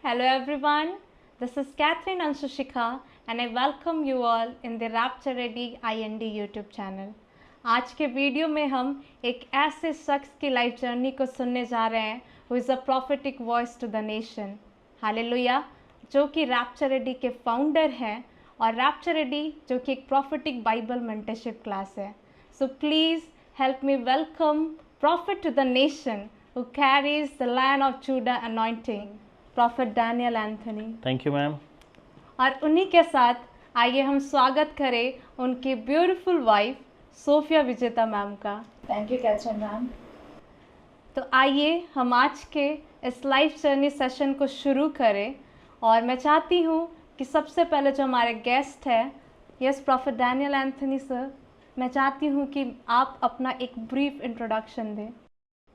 Hello everyone, this is Catherine Anshushika and I welcome you all in the Rapture Ready IND YouTube channel. आज के video में हम एक ऐसे शख्स की लाइफ जर्नी को सुनने जा रहे हैं who is a prophetic voice to the nation. Hallelujah, जो कि रैप्चर रेडी के फाउंडर हैं और रैप्चर रेडी जो कि एक प्रॉफिटिक बाइबल मेंटरशिप क्लास है. So please help me welcome prophet to the nation who carries the Lion of Judah anointing, Prophet Daniel Anthony. Thank you ma'am. और उन्हीं के साथ आइए हम स्वागत करें उनकी beautiful wife Sophia Vijeta ma'am का. Thank you Catherine ma'am. तो आइए हम आज के इस लाइफ जर्नी सेशन को शुरू करें और मैं चाहती हूँ कि सबसे पहले जो हमारे गेस्ट है yes prophet Daniel Anthony sir, मैं चाहती हूँ कि आप अपना एक ब्रीफ इंट्रोडक्शन दें.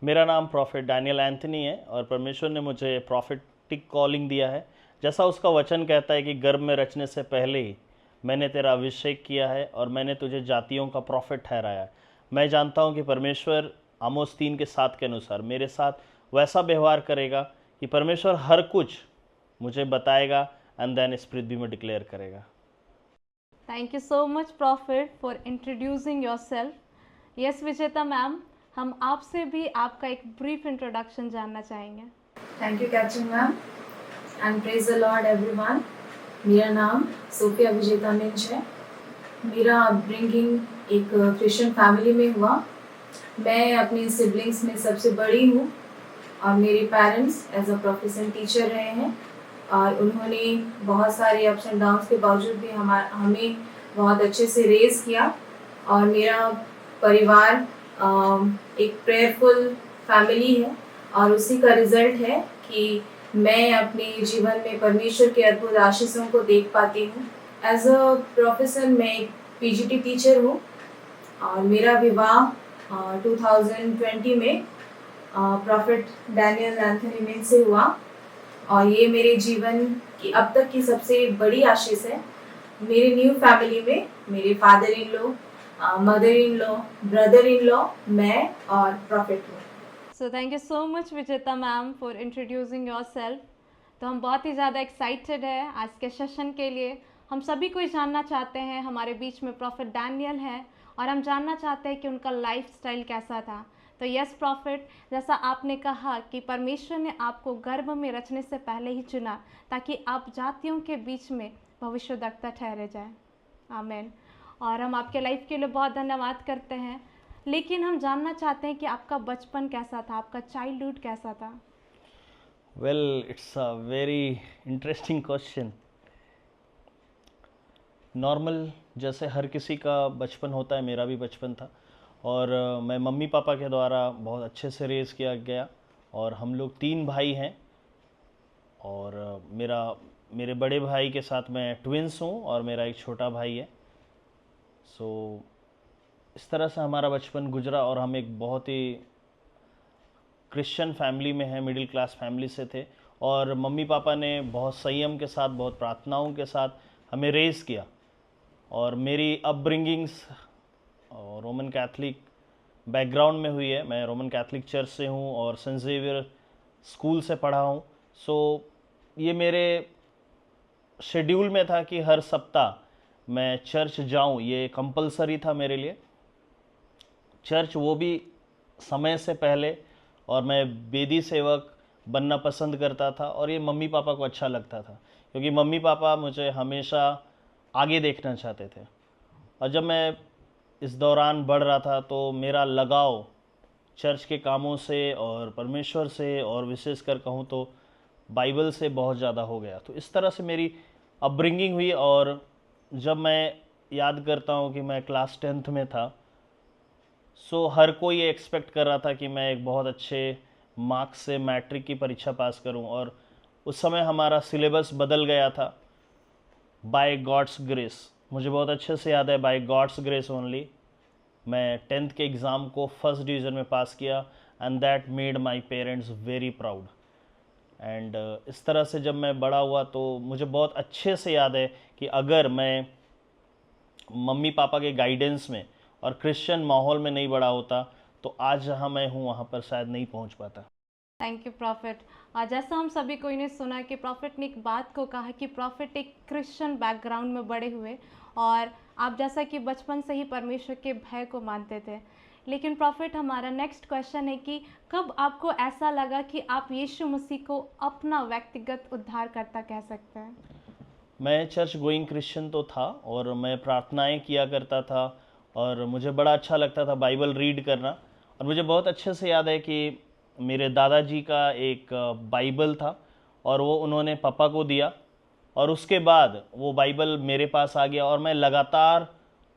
मेरा नाम प्रॉफेट डैनियल एंथनी है और परमेश्वर ने मुझे प्रॉफिटिक कॉलिंग दिया है. जैसा उसका वचन कहता है कि गर्भ में रचने से पहले ही मैंने तेरा अभिषेक किया है और मैंने तुझे जातियों का प्रॉफिट ठहराया है. मैं जानता हूँ कि परमेश्वर आमोस 3 के 7 के अनुसार मेरे साथ वैसा व्यवहार करेगा कि परमेश्वर हर कुछ मुझे बताएगा एंड देन इस पृथ्वी में डिक्लेयर करेगा. Thank you so much prophet for introducing yourself. Yes Vijeta ma'am, हम आपसे भी आपका एक ब्रीफ इंट्रोडक्शन जानना चाहेंगे. Thank you Catherine ma'am and praise the Lord everyone. मेरा नाम सोफिया विजेता मिंज है. मेरा अपब्रिंगिंग एक क्रिश्चियन फैमिली में हुआ. मैं अपने सिबलिंग्स में सबसे बड़ी हूँ और मेरे parents as a professional teacher रहे हैं और उन्होंने बहुत सारे अप्स एंड डाउन्स के बावजूद भी हमें बहुत अच्छे से रेज किया. और मेरा परिवार एक प्रेयरफुल फैमिली है और उसी का रिजल्ट है कि मैं अपने जीवन में परमेश्वर के अद्भुत आशीषों को देख पाती हूँ. एज अ प्रोफेसर मैं एक पीजीटी टीचर हूँ और मेरा विवाह 2020 में प्रॉफेट डैनियल एंथनी मिंज से हुआ और ये मेरे जीवन की अब तक की सबसे बड़ी आशीष है. मेरे न्यू फैमिली में मेरे father in law, mother in law, brother in law, मैं और प्रॉफिट हूँ. So thank you so much विजेता मैम फॉर इंट्रोड्यूसिंग योरसेल्फ. तो हम बहुत ही ज़्यादा एक्साइटेड है आज के सेशन के लिए. हम सभी को ही जानना चाहते हैं, हमारे बीच में प्रॉफिट डैनियल है और हम जानना चाहते हैं कि उनका लाइफस्टाइल कैसा था. तो यस प्रॉफिट, जैसा आपने कहा कि परमेश्वर ने आपको गर्भ में रचने से पहले ही चुना ताकि आप जातियों के बीच में भविष्यद्वक्ता ठहरे जाए. आमीन. और हम आपके लाइफ के लिए बहुत धन्यवाद करते हैं. लेकिन हम जानना चाहते हैं कि आपका बचपन कैसा था, आपका चाइल्डहुड कैसा था. Well, it's a very interesting question. Normal जैसे हर किसी का बचपन होता है, मेरा भी बचपन था और मैं मम्मी पापा के द्वारा बहुत अच्छे से रेज़ किया गया. और हम लोग 3 भाई हैं और मेरे बड़े भाई के साथ मैं ट्विंस हूँ और मेरा एक छोटा भाई है. सो इस तरह से हमारा बचपन गुजरा और हम एक बहुत ही क्रिश्चियन फैमिली में हैं, मिडिल क्लास फैमिली से थे. और मम्मी पापा ने बहुत संयम के साथ, बहुत प्रार्थनाओं के साथ हमें रेज़ किया. और मेरी अपब्रिंगिंग्स रोमन कैथलिक बैकग्राउंड में हुई है. मैं रोमन कैथलिक चर्च से हूँ और सेंट ज़ेवियर स्कूल से पढ़ा हूँ. सो ये मेरे शेड्यूल में था कि हर सप्ताह मैं चर्च जाऊँ, ये कंपलसरी था मेरे लिए. चर्च वो भी समय से पहले, और मैं वेदी सेवक बनना पसंद करता था और ये मम्मी पापा को अच्छा लगता था क्योंकि मम्मी पापा मुझे हमेशा आगे देखना चाहते थे. और जब मैं इस दौरान बढ़ रहा था तो मेरा लगाव चर्च के कामों से और परमेश्वर से और विशेषकर कहूँ तो बाइबल से बहुत ज़्यादा हो गया. तो इस तरह से मेरी अपब्रिंगिंग हुई. और जब मैं याद करता हूँ कि मैं क्लास 10th में था, सो हर कोई ये एक्सपेक्ट कर रहा था कि मैं एक बहुत अच्छे मार्क्स से मैट्रिक की परीक्षा पास करूं. और उस समय हमारा सिलेबस बदल गया था. बाय गॉड्स ग्रेस, मुझे बहुत अच्छे से याद है, बाय गॉड्स ग्रेस ओनली मैं 10th के एग्ज़ाम को फर्स्ट डिवीज़न में पास किया and that made my parents very proud. And इस तरह से जब मैं बड़ा हुआ तो मुझे बहुत अच्छे से याद है कि अगर मैं मम्मी पापा के गाइडेंस में और क्रिश्चियन माहौल में नहीं बड़ा होता तो आज जहाँ मैं हूँ वहाँ पर शायद नहीं पहुँच पाता. Thank you profit. जैसा हम सभी को इन्हें सुना कि प्रॉफिट ने एक बात को कहा कि प्रॉफिट एक क्रिश्चियन बैकग्राउंड में बड़े हुए, और आप जैसा कि बचपन से ही परमेश्वर के भय को मानते थे। लेकिन प्रॉफिट, हमारा नेक्स्ट क्वेश्चन है कि कब आपको ऐसा लगा कि आप यीशु मसीह को अपना व्यक्तिगत उद्धारकर्ता कह सकते हैं? मैं चर्च गोइंग क्रिश्चियन तो था और मैं प्रार्थनाएं किया करता था और मुझे बड़ा अच्छा लगता था बाइबल रीड करना। और मुझे बहुत अच्छे से याद है कि मेरे दादाजी का एक बाइबल था और वो उन्होंने पापा को दिया, और उसके बाद वो बाइबल मेरे पास आ गया और मैं लगातार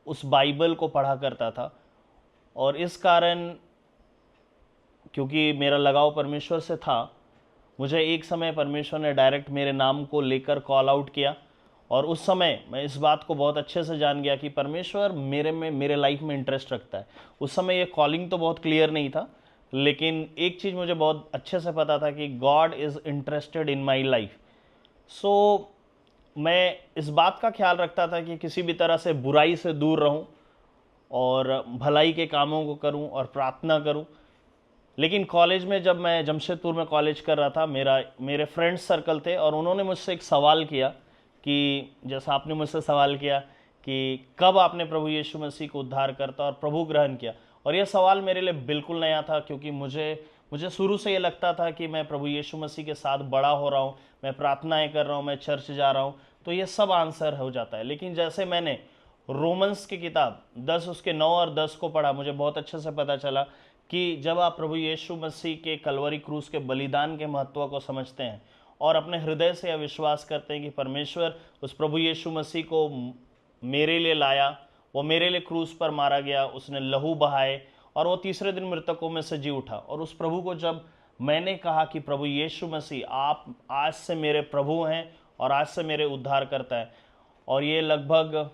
उस बाइबल को पढ़ा करता था। और इस कारण, क्योंकि मेरा लगाव परमेश्वर से था, मुझे एक समय परमेश्वर ने डायरेक्ट मेरे नाम को लेकर कॉल आउट किया। और उस समय मैं इस बात को बहुत अच्छे से जान गया कि परमेश्वर मेरे लाइफ में इंटरेस्ट रखता है। उस समय ये कॉलिंग तो बहुत क्लियर नहीं था, लेकिन एक चीज़ मुझे बहुत अच्छे से पता था कि God is interested in my life. So मैं इस बात का ख्याल रखता था कि किसी भी तरह से बुराई से दूर रहूं और भलाई के कामों को करूं और प्रार्थना करूं। लेकिन कॉलेज में, जब मैं जमशेदपुर में कॉलेज कर रहा था, मेरे फ्रेंड्स सर्कल थे और उन्होंने मुझसे एक सवाल किया कि जैसा आपने मुझसे सवाल किया कि कब आपने प्रभु यीशु मसीह को उद्धार करता और प्रभु ग्रहण किया। और यह सवाल मेरे लिए बिल्कुल नया था, क्योंकि मुझे शुरू से ये लगता था कि मैं प्रभु यीशु मसीह के साथ बड़ा हो रहा हूँ, मैं प्रार्थनाएं कर रहा हूँ, मैं चर्च जा रहा हूँ, तो ये सब आंसर हो जाता है। लेकिन जैसे मैंने रोमन्स की किताब 10 उसके 9 और 10 को पढ़ा, मुझे बहुत अच्छे से पता चला कि जब आप प्रभु यीशु मसीह के कलवरी क्रूस के बलिदान के महत्व को समझते हैं और अपने हृदय से यह विश्वास करते हैं कि परमेश्वर उस प्रभु यीशु मसीह को मेरे लिए लाया, वो मेरे लिए क्रूस पर मारा गया, उसने लहू बहाए और वो तीसरे दिन मृतकों में से जी उठा। और उस प्रभु को जब मैंने कहा कि प्रभु यीशु मसीह आप आज से मेरे प्रभु हैं और आज से मेरे उद्धार करता है, और ये लगभग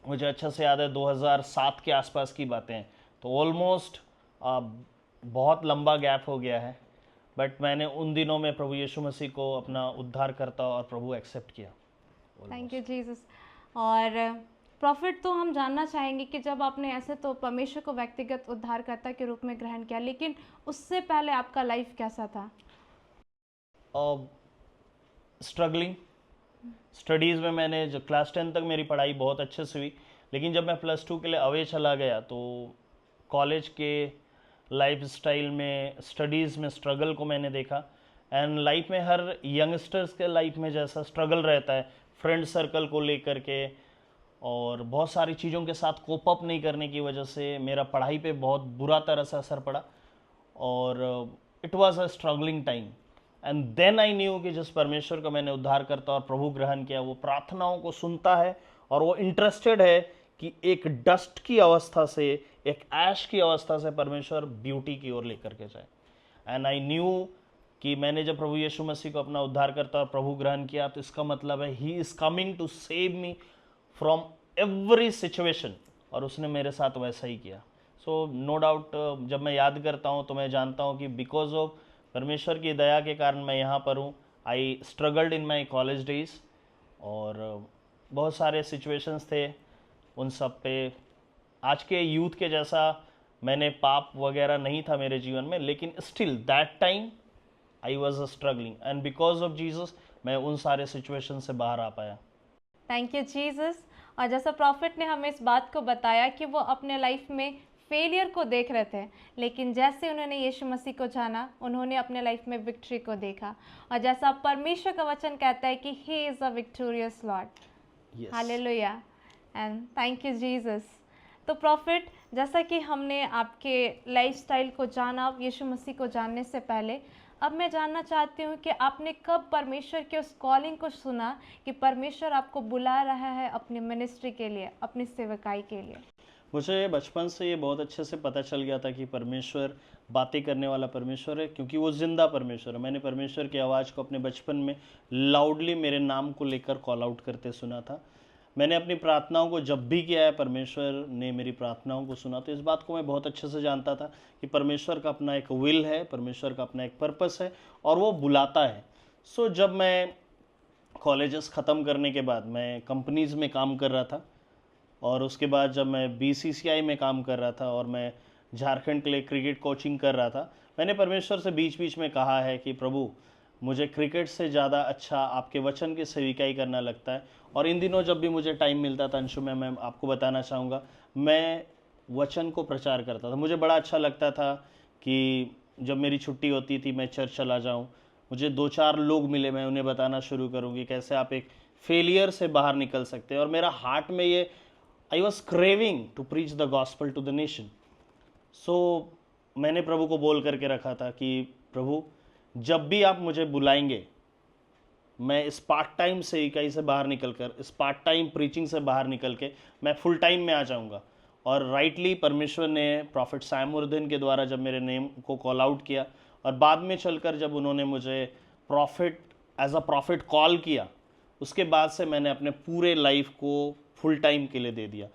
मुझे अच्छा से याद है 2007 के आसपास की बातें हैं, तो ऑलमोस्ट बहुत लंबा गैप हो गया है। बट मैंने उन दिनों में प्रभु यीशु मसीह को अपना उद्धार करता और प्रभु एक्सेप्ट किया। Thank you Jesus. और प्रॉफिट, तो हम जानना चाहेंगे कि जब आपने ऐसे तो परमेश्वर को व्यक्तिगत उद्धारकर्ता के रूप में ग्रहण किया, लेकिन उससे पहले आपका लाइफ कैसा था? स्ट्रगलिंग। स्टडीज़ में मैंने जो क्लास 10 तक मेरी पढ़ाई बहुत अच्छे से हुई, लेकिन जब मैं +2 के लिए अवे चला गया तो कॉलेज के लाइफ स्टाइल में, स्टडीज़ में स्ट्रगल को मैंने देखा। एंड लाइफ में हर यंगस्टर्स के लाइफ में जैसा स्ट्रगल रहता है फ्रेंड सर्कल को लेकर के और बहुत सारी चीज़ों के साथ कोप अप नहीं करने की वजह से मेरा पढ़ाई पे बहुत बुरा तरह से असर पड़ा और it was a struggling time. And then I knew कि जिस परमेश्वर का मैंने उद्धार करता और प्रभु ग्रहण किया, वो प्रार्थनाओं को सुनता है और वो इंटरेस्टेड है कि एक डस्ट की अवस्था से, एक ऐश की अवस्था से परमेश्वर ब्यूटी की ओर लेकर के जाए। एंड आई न्यू कि मैंने जब प्रभु यीशु मसीह को अपना उद्धार करता और प्रभु ग्रहण किया, तो इसका मतलब है he is coming to save me from every situation, और उसने मेरे साथ वैसा ही किया। सो नो डाउट, जब मैं याद करता हूँ तो मैं जानता हूँ कि बिकॉज ऑफ परमेश्वर की दया के कारण मैं यहाँ पर हूँ। आई struggled in my college days और बहुत सारे सिचुएशंस थे, उन सब पे आज के यूथ के जैसा मैंने पाप वगैरह नहीं था मेरे जीवन में, लेकिन still that time I was struggling and because of Jesus मैं उन सारे सिचुएशन से बाहर आ पाया। Thank you Jesus. और जैसा प्रॉफिट ने हमें इस बात को बताया कि वो अपने लाइफ में फेलियर को देख रहे थे, लेकिन जैसे उन्होंने यीशु मसीह को जाना, उन्होंने अपने लाइफ में विक्ट्री को देखा। और जैसा परमेश्वर का वचन कहता है कि he is a victorious Lord. Hallelujah and thank you Jesus. तो प्रॉफिट, जैसा कि हमने आपके लाइफस्टाइल को जाना यीशु मसीह को जानने से पहले, अब मैं जानना चाहती हूँ कि आपने कब परमेश्वर के उस कॉलिंग को सुना कि परमेश्वर आपको बुला रहा है अपनी मिनिस्ट्री के लिए, अपनी सेवकाई के लिए? मुझे बचपन से ये बहुत अच्छे से पता चल गया था कि परमेश्वर बातें करने वाला परमेश्वर है, क्योंकि वो जिंदा परमेश्वर है। मैंने परमेश्वर की आवाज़ को अपने बचपन में लाउडली मेरे नाम को लेकर कॉल आउट करते सुना था। मैंने अपनी प्रार्थनाओं को जब भी किया है, परमेश्वर ने मेरी प्रार्थनाओं को सुना। तो इस बात को मैं बहुत अच्छे से जानता था कि परमेश्वर का अपना एक विल है, परमेश्वर का अपना एक पर्पस है और वो बुलाता है। सो जब मैं कॉलेजेस ख़त्म करने के बाद मैं कंपनीज़ में काम कर रहा था, और उसके बाद जब मैं BCCI में काम कर रहा था और मैं झारखंड के लिए क्रिकेट कोचिंग कर रहा था, मैंने परमेश्वर से बीच बीच में कहा है कि प्रभु, मुझे क्रिकेट से ज़्यादा अच्छा आपके वचन की सेविकाई करना लगता है। और इन दिनों जब भी मुझे टाइम मिलता था अंशु में, मैं आपको बताना चाहूँगा, मैं वचन को प्रचार करता था। मुझे बड़ा अच्छा लगता था कि जब मेरी छुट्टी होती थी मैं चर्च चला जाऊँ, मुझे 2-4 लोग मिले, मैं उन्हें बताना शुरू करूँ कि कैसे आप एक फेलियर से बाहर निकल सकते हैं। और मेरा हार्ट में ये, I was craving to preach the gospel to the nation. So मैंने प्रभु को बोल करके रखा था कि प्रभु, जब भी आप मुझे बुलाएंगे, मैं इस पार्ट टाइम से इकाई से बाहर निकल कर, इस पार्ट टाइम प्रीचिंग से बाहर निकल के मैं फुल टाइम में आ जाऊंगा। और राइटली परमेश्वर ने प्रॉफिट सैमुद्दीन के द्वारा जब मेरे नेम को कॉल आउट किया, और बाद में चलकर जब उन्होंने मुझे prophet as a prophet call किया, उसके बाद से मैंने अपने पूरे लाइफ को फुल टाइम के लिए दे दिया।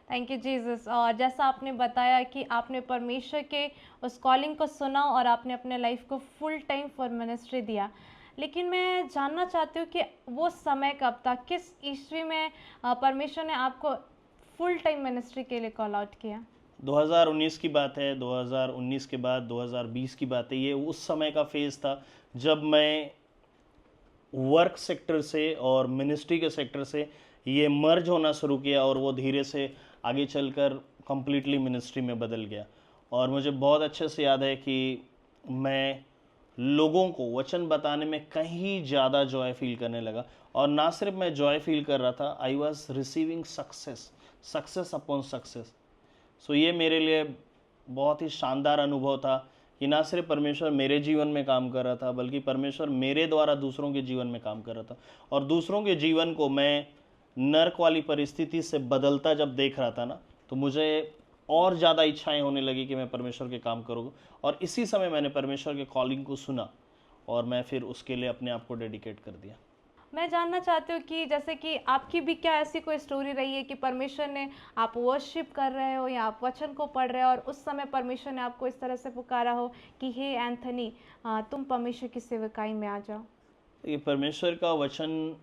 Thank you Jesus. और जैसा आपने बताया कि आपने परमेश्वर के उस कॉलिंग को सुना और आपने अपने लाइफ को फुल टाइम फॉर मिनिस्ट्री दिया। लेकिन मैं जानना चाहती हूँ कि वो समय कब था, किस ईस्वी में परमेश्वर ने आपको फुल टाइम मिनिस्ट्री के लिए कॉल आउट किया? 2019 की बात है। 2019 के बाद 2020 की बात है। ये उस समय का फेज़ था जब मैं वर्क सेक्टर से और मिनिस्ट्री के सेक्टर से ये मर्ज होना शुरू किया, और वो धीरे से आगे चलकर कम्प्लीटली मिनिस्ट्री में बदल गया। और मुझे बहुत अच्छे से याद है कि मैं लोगों को वचन बताने में कहीं ज़्यादा जॉय फील करने लगा। और ना सिर्फ मैं जॉय फील कर रहा था, I was receiving success upon success. So ये मेरे लिए बहुत ही शानदार अनुभव था कि ना सिर्फ परमेश्वर मेरे जीवन में काम कर रहा था, बल्कि परमेश्वर मेरे द्वारा दूसरों के जीवन में काम कर रहा था। और दूसरों के जीवन को मैं नर्क वाली परिस्थिति से बदलता जब देख रहा था ना, तो मुझे और ज़्यादा इच्छाएं होने लगी कि मैं परमेश्वर के काम करूँ। और इसी समय मैंने परमेश्वर के कॉलिंग को सुना, और मैं फिर उसके लिए अपने आप को डेडिकेट कर दिया। मैं जानना चाहती हूँ कि जैसे कि आपकी भी क्या ऐसी कोई स्टोरी रही है कि परमेश्वर ने, आप वर्शिप कर रहे हो या आप वचन को पढ़ रहे हो और उस समय परमेश्वर ने आपको इस तरह से पुकारा हो कि हे एंथनी, तुम परमेश्वर की सेवकाई में आ जाओ? ये परमेश्वर का वचन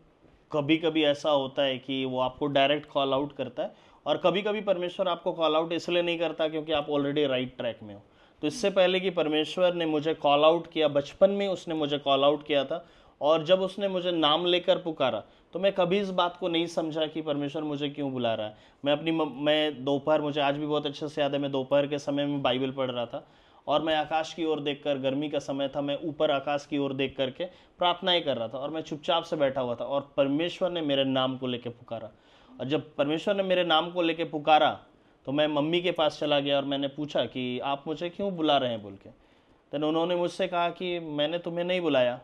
कभी कभी ऐसा होता है कि वो आपको डायरेक्ट कॉल आउट करता है, और कभी कभी परमेश्वर आपको कॉल आउट इसलिए नहीं करता क्योंकि आप ऑलरेडी राइट ट्रैक में हो। तो इससे पहले कि परमेश्वर ने मुझे कॉल आउट किया, बचपन में उसने मुझे कॉल आउट किया था, और जब उसने मुझे नाम लेकर पुकारा तो मैं कभी इस बात को नहीं समझा कि परमेश्वर मुझे क्यों बुला रहा है। मैं दोपहर, मुझे आज भी बहुत अच्छे से याद है, मैं दोपहर के समय में बाइबल पढ़ रहा था, और मैं आकाश की ओर देखकर, गर्मी का समय था, मैं ऊपर आकाश की ओर देख करके प्रार्थनाएं कर रहा था, और मैं चुपचाप से बैठा हुआ था, और परमेश्वर ने मेरे नाम को लेकर पुकारा। और जब परमेश्वर ने मेरे नाम को लेकर पुकारा तो मैं मम्मी के पास चला गया और मैंने पूछा कि आप मुझे क्यों बुला रहे हैं बोल के। देन उन्होंने मुझसे कहा कि मैंने तुम्हें नहीं बुलाया।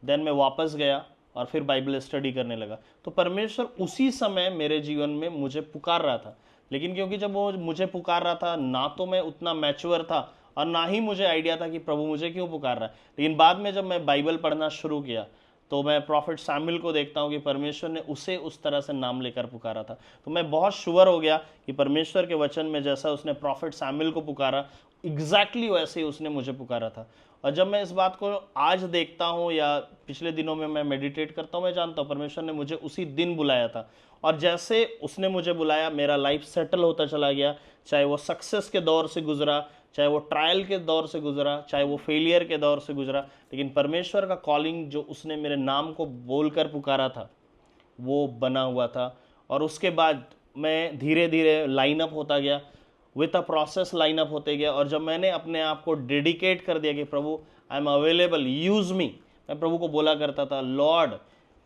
देन मैं वापस गया और फिर बाइबल स्टडी करने लगा। तो परमेश्वर उसी समय मेरे जीवन में मुझे पुकार रहा था, लेकिन क्योंकि जब वो मुझे पुकार रहा था, ना तो मैं उतना मैच्योर था और ना ही मुझे आइडिया था कि प्रभु मुझे क्यों पुकार रहा है। लेकिन बाद में जब मैं बाइबल पढ़ना शुरू किया तो मैं प्रॉफिट सैमुएल को देखता हूँ कि परमेश्वर ने उसे उस तरह से नाम लेकर पुकारा था। तो मैं बहुत श्योर हो गया कि परमेश्वर के वचन में जैसा उसने प्रॉफिट सैमुएल को पुकारा, एग्जैक्टली वैसे ही उसने मुझे पुकारा था। और जब मैं इस बात को आज देखता हूँ या पिछले दिनों में मैं मेडिटेट करता हूँ, मैं जानता हूँ परमेश्वर ने मुझे उसी दिन बुलाया था। और जैसे उसने मुझे बुलाया, मेरा लाइफ सेटल होता चला गया। चाहे वो सक्सेस के दौर से गुजरा, चाहे वो ट्रायल के दौर से गुजरा, चाहे वो फेलियर के दौर से गुजरा, लेकिन परमेश्वर का कॉलिंग जो उसने मेरे नाम को बोलकर पुकारा था वो बना हुआ था। और उसके बाद मैं धीरे धीरे लाइन अप होता गया, with a process line up होते गया। और जब मैंने अपने आप को डेडिकेट कर दिया कि प्रभु आई एम अवेलेबल, यूज़ मी, मैं प्रभु को बोला करता था, लॉर्ड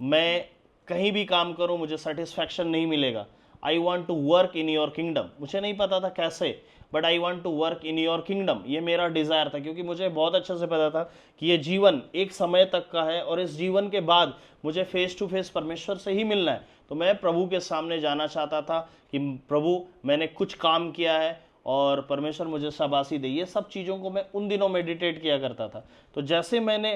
मैं कहीं भी काम करूं मुझे सेटिस्फैक्शन नहीं मिलेगा, I want to work in your kingdom. मुझे नहीं पता था कैसे, but I want to work in your kingdom, ये मेरा डिज़ायर था। क्योंकि मुझे बहुत अच्छे से पता था कि ये जीवन एक समय तक का है और इस जीवन के बाद मुझे फेस टू फेस परमेश्वर से ही मिलना है। तो मैं प्रभु के सामने जाना चाहता था कि प्रभु मैंने कुछ काम किया है और परमेश्वर मुझे शाबाशी दे। ये सब चीज़ों को मैं उन दिनों मेडिटेट किया करता था। तो जैसे मैंने,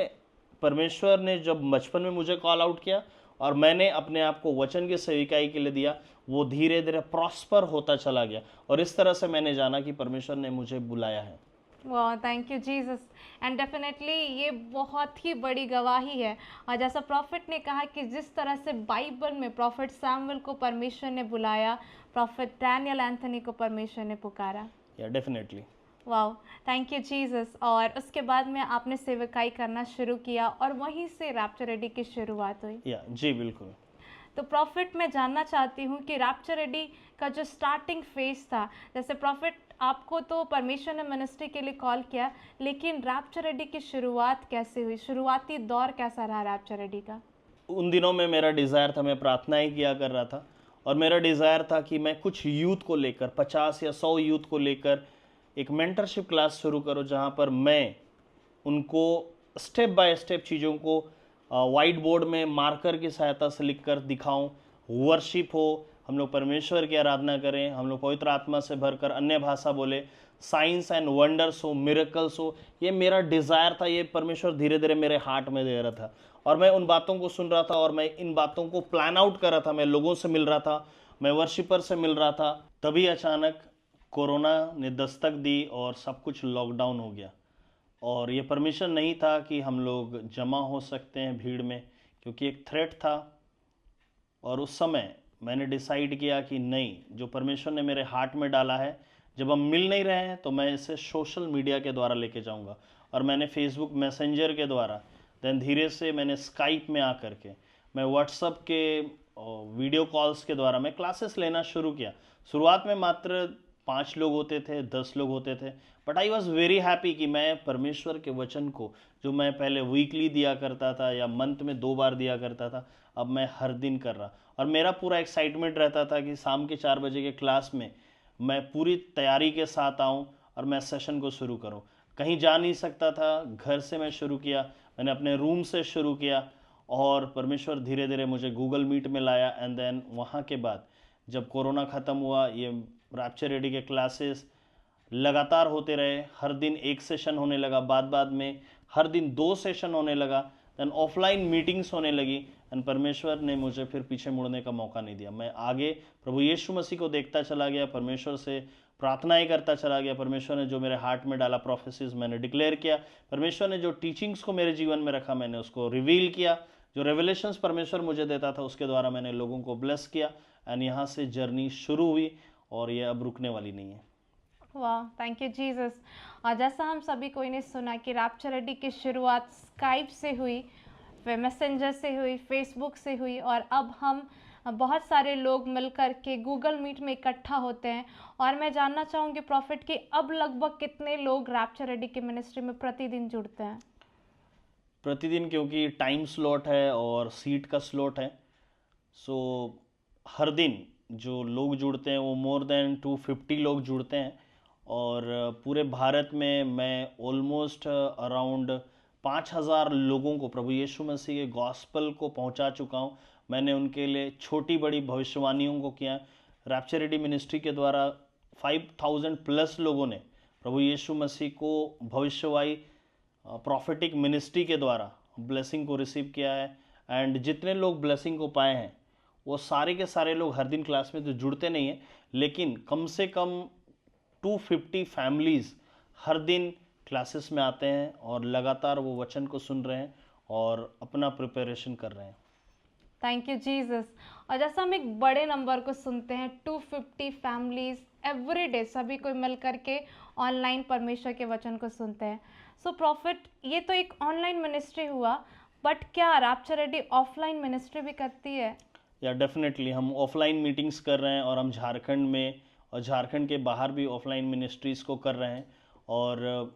परमेश्वर ने जब बचपन में मुझे कॉल आउट किया और मैंने अपने आप को वचन की सेविकाई के लिए दिया, वो धीरे धीरे प्रॉस्पर होता चला गया। और इस तरह से मैंने जाना कि परमेश्वर ने मुझे बुलाया है। वाह, thank you Jesus. And definitely ये बहुत ही बड़ी गवाही है। और जैसा प्रॉफिट ने कहा कि जिस तरह से बाइबल में प्रॉफिट सैमुएल को परमेश्वर ने बुलाया, प्रॉफिट डैनियल एंथनी को परमेश्वर ने पुकारा। या definitely. Wow, thank you Jesus. और उसके बाद में आपने सेवकाई करना शुरू किया और वहीं से रैप्चर रेडी की शुरुआत हुई। या जी बिल्कुल। तो प्रॉफिट मैं जानना चाहती हूँ कि रैप्चर रेडी का जो स्टार्टिंग फेज था, जैसे प्रॉफिट आपको तो परमेश्वर ने मिनिस्ट्री के लिए कॉल किया, लेकिन रैप्चर रेडी की शुरुआत कैसे हुई? शुरुआती दौर कैसा रहा रैप्चर रेडी का? उन दिनों में मेरा डिज़ायर था, मैं प्रार्थनाएं किया कर रहा था और मेरा डिज़ायर था कि मैं कुछ यूथ को लेकर 50 या 100 यूथ को लेकर एक मेंटरशिप क्लास शुरू करूं, जहां पर मैं उनको स्टेप बाय स्टेप चीज़ों को वाइट बोर्ड में मार्कर की सहायता से लिखकर दिखाऊं। वर्शिप हो, हम लोग परमेश्वर की आराधना करें, हम लोग पवित्र आत्मा से भरकर अन्य भाषा बोले, साइंस एंड वंडर्स हो, मिरेकल्स हो। ये मेरा डिज़ायर था, ये परमेश्वर धीरे धीरे मेरे हार्ट में दे रहा था और मैं उन बातों को सुन रहा था और मैं इन बातों को प्लान आउट कर रहा था। मैं लोगों से मिल रहा था, मैं वर्शिपर से मिल रहा था। तभी अचानक कोरोना ने दस्तक दी और सब कुछ लॉकडाउन हो गया और ये परमिशन नहीं था कि हम लोग जमा हो सकते हैं भीड़ में, क्योंकि एक थ्रेट था। और उस समय मैंने डिसाइड किया कि नहीं, जो परमेश्वर ने मेरे हार्ट में डाला है, जब हम मिल नहीं रहे हैं तो मैं इसे सोशल मीडिया के द्वारा लेके जाऊंगा। और मैंने फेसबुक मैसेंजर के द्वारा, देन धीरे से मैंने स्काइप में आकर के, मैं व्हाट्सअप के वीडियो कॉल्स के द्वारा मैं क्लासेस लेना शुरू किया। शुरुआत में मात्र 5 लोग होते थे, 10 लोग होते थे, but I was very happy कि मैं परमेश्वर के वचन को, जो मैं पहले वीकली दिया करता था या मंथ में 2 बार दिया करता था, अब मैं हर दिन कर रहा। और मेरा पूरा एक्साइटमेंट रहता था कि शाम के 4 बजे के क्लास में मैं पूरी तैयारी के साथ आऊँ और मैं सेशन को शुरू करूँ। कहीं जा नहीं सकता था, घर से मैं शुरू किया, मैंने अपने रूम से शुरू किया और परमेश्वर धीरे धीरे मुझे गूगल मीट में लाया। एंड देन वहाँ के बाद जब कोरोना ख़त्म हुआ, ये रैप्चर रेडी के क्लासेस लगातार होते रहे। हर दिन 1 सेशन होने लगा, बाद में हर दिन 2 सेशन होने लगा, देन ऑफलाइन मीटिंग्स होने लगी। एंड परमेश्वर ने मुझे फिर पीछे मुड़ने का मौका नहीं दिया। मैं आगे प्रभु यीशु मसीह को देखता चला गया, परमेश्वर से प्रार्थनाएं करता चला गया। परमेश्वर ने जो मेरे हार्ट में डाला, प्रोफेसीज मैंने डिक्लेयर किया। परमेश्वर ने जो टीचिंग्स को मेरे जीवन में रखा, मैंने उसको रिवील किया। जो रेवलेशंस परमेश्वर मुझे देता था, उसके द्वारा मैंने लोगों को ब्लेस किया। एंड यहाँ से जर्नी शुरू हुई और ये अब रुकने वाली नहीं है। वाह, थैंक यू जीसस। और जैसा हम सभी को इन्हें सुना कि रैप्चर रेडी की शुरुआत स्काइप से हुई, फिर मैसेंजर से हुई, फेसबुक से हुई और अब हम बहुत सारे लोग मिलकर के गूगल मीट में इकट्ठा होते हैं। और मैं जानना चाहूँगी प्रॉफिट कि अब लगभग कितने लोग रैप्चर रेडी की मिनिस्ट्री में प्रतिदिन जुड़ते हैं? प्रतिदिन, क्योंकि टाइम स्लॉट है और सीट का स्लॉट है, सो हर दिन जो लोग जुड़ते हैं वो मोर देन 250 लोग जुड़ते हैं। और पूरे भारत में मैं ऑलमोस्ट अराउंड 5000 लोगों को प्रभु यीशु मसीह के गॉस्पल को पहुंचा चुका हूं। मैंने उनके लिए छोटी बड़ी भविष्यवाणियों को किया। रैप्चर रेडी मिनिस्ट्री के द्वारा 5000 प्लस लोगों ने प्रभु यीशु मसीह को भविष्यवाणी प्रॉफिटिक मिनिस्ट्री के द्वारा ब्लेसिंग को रिसीव किया है। एंड जितने लोग ब्लेसिंग को पाए हैं वो सारे के सारे लोग हर दिन क्लास में तो जुड़ते नहीं हैं, लेकिन कम से कम 250 फैमिलीज़ हर दिन क्लासेस में आते हैं और लगातार वो वचन को सुन रहे हैं और अपना प्रिपरेशन कर रहे हैं। Thank you Jesus. और जैसा हम एक बड़े नंबर को सुनते हैं, 250 फैमिलीज एवरी डे, सभी कोई मिल करके ऑनलाइन परमेश्वर के वचन को सुनते हैं। सो प्रॉफिट, ये तो एक ऑनलाइन मिनिस्ट्री हुआ, बट क्या रैप्चर रेडी ऑफलाइन मिनिस्ट्री भी करती है? या डेफिनेटली हम ऑफलाइन मीटिंग्स कर रहे हैं और हम झारखंड में और झारखंड के बाहर भी ऑफलाइन मिनिस्ट्रीज़ को कर रहे हैं। और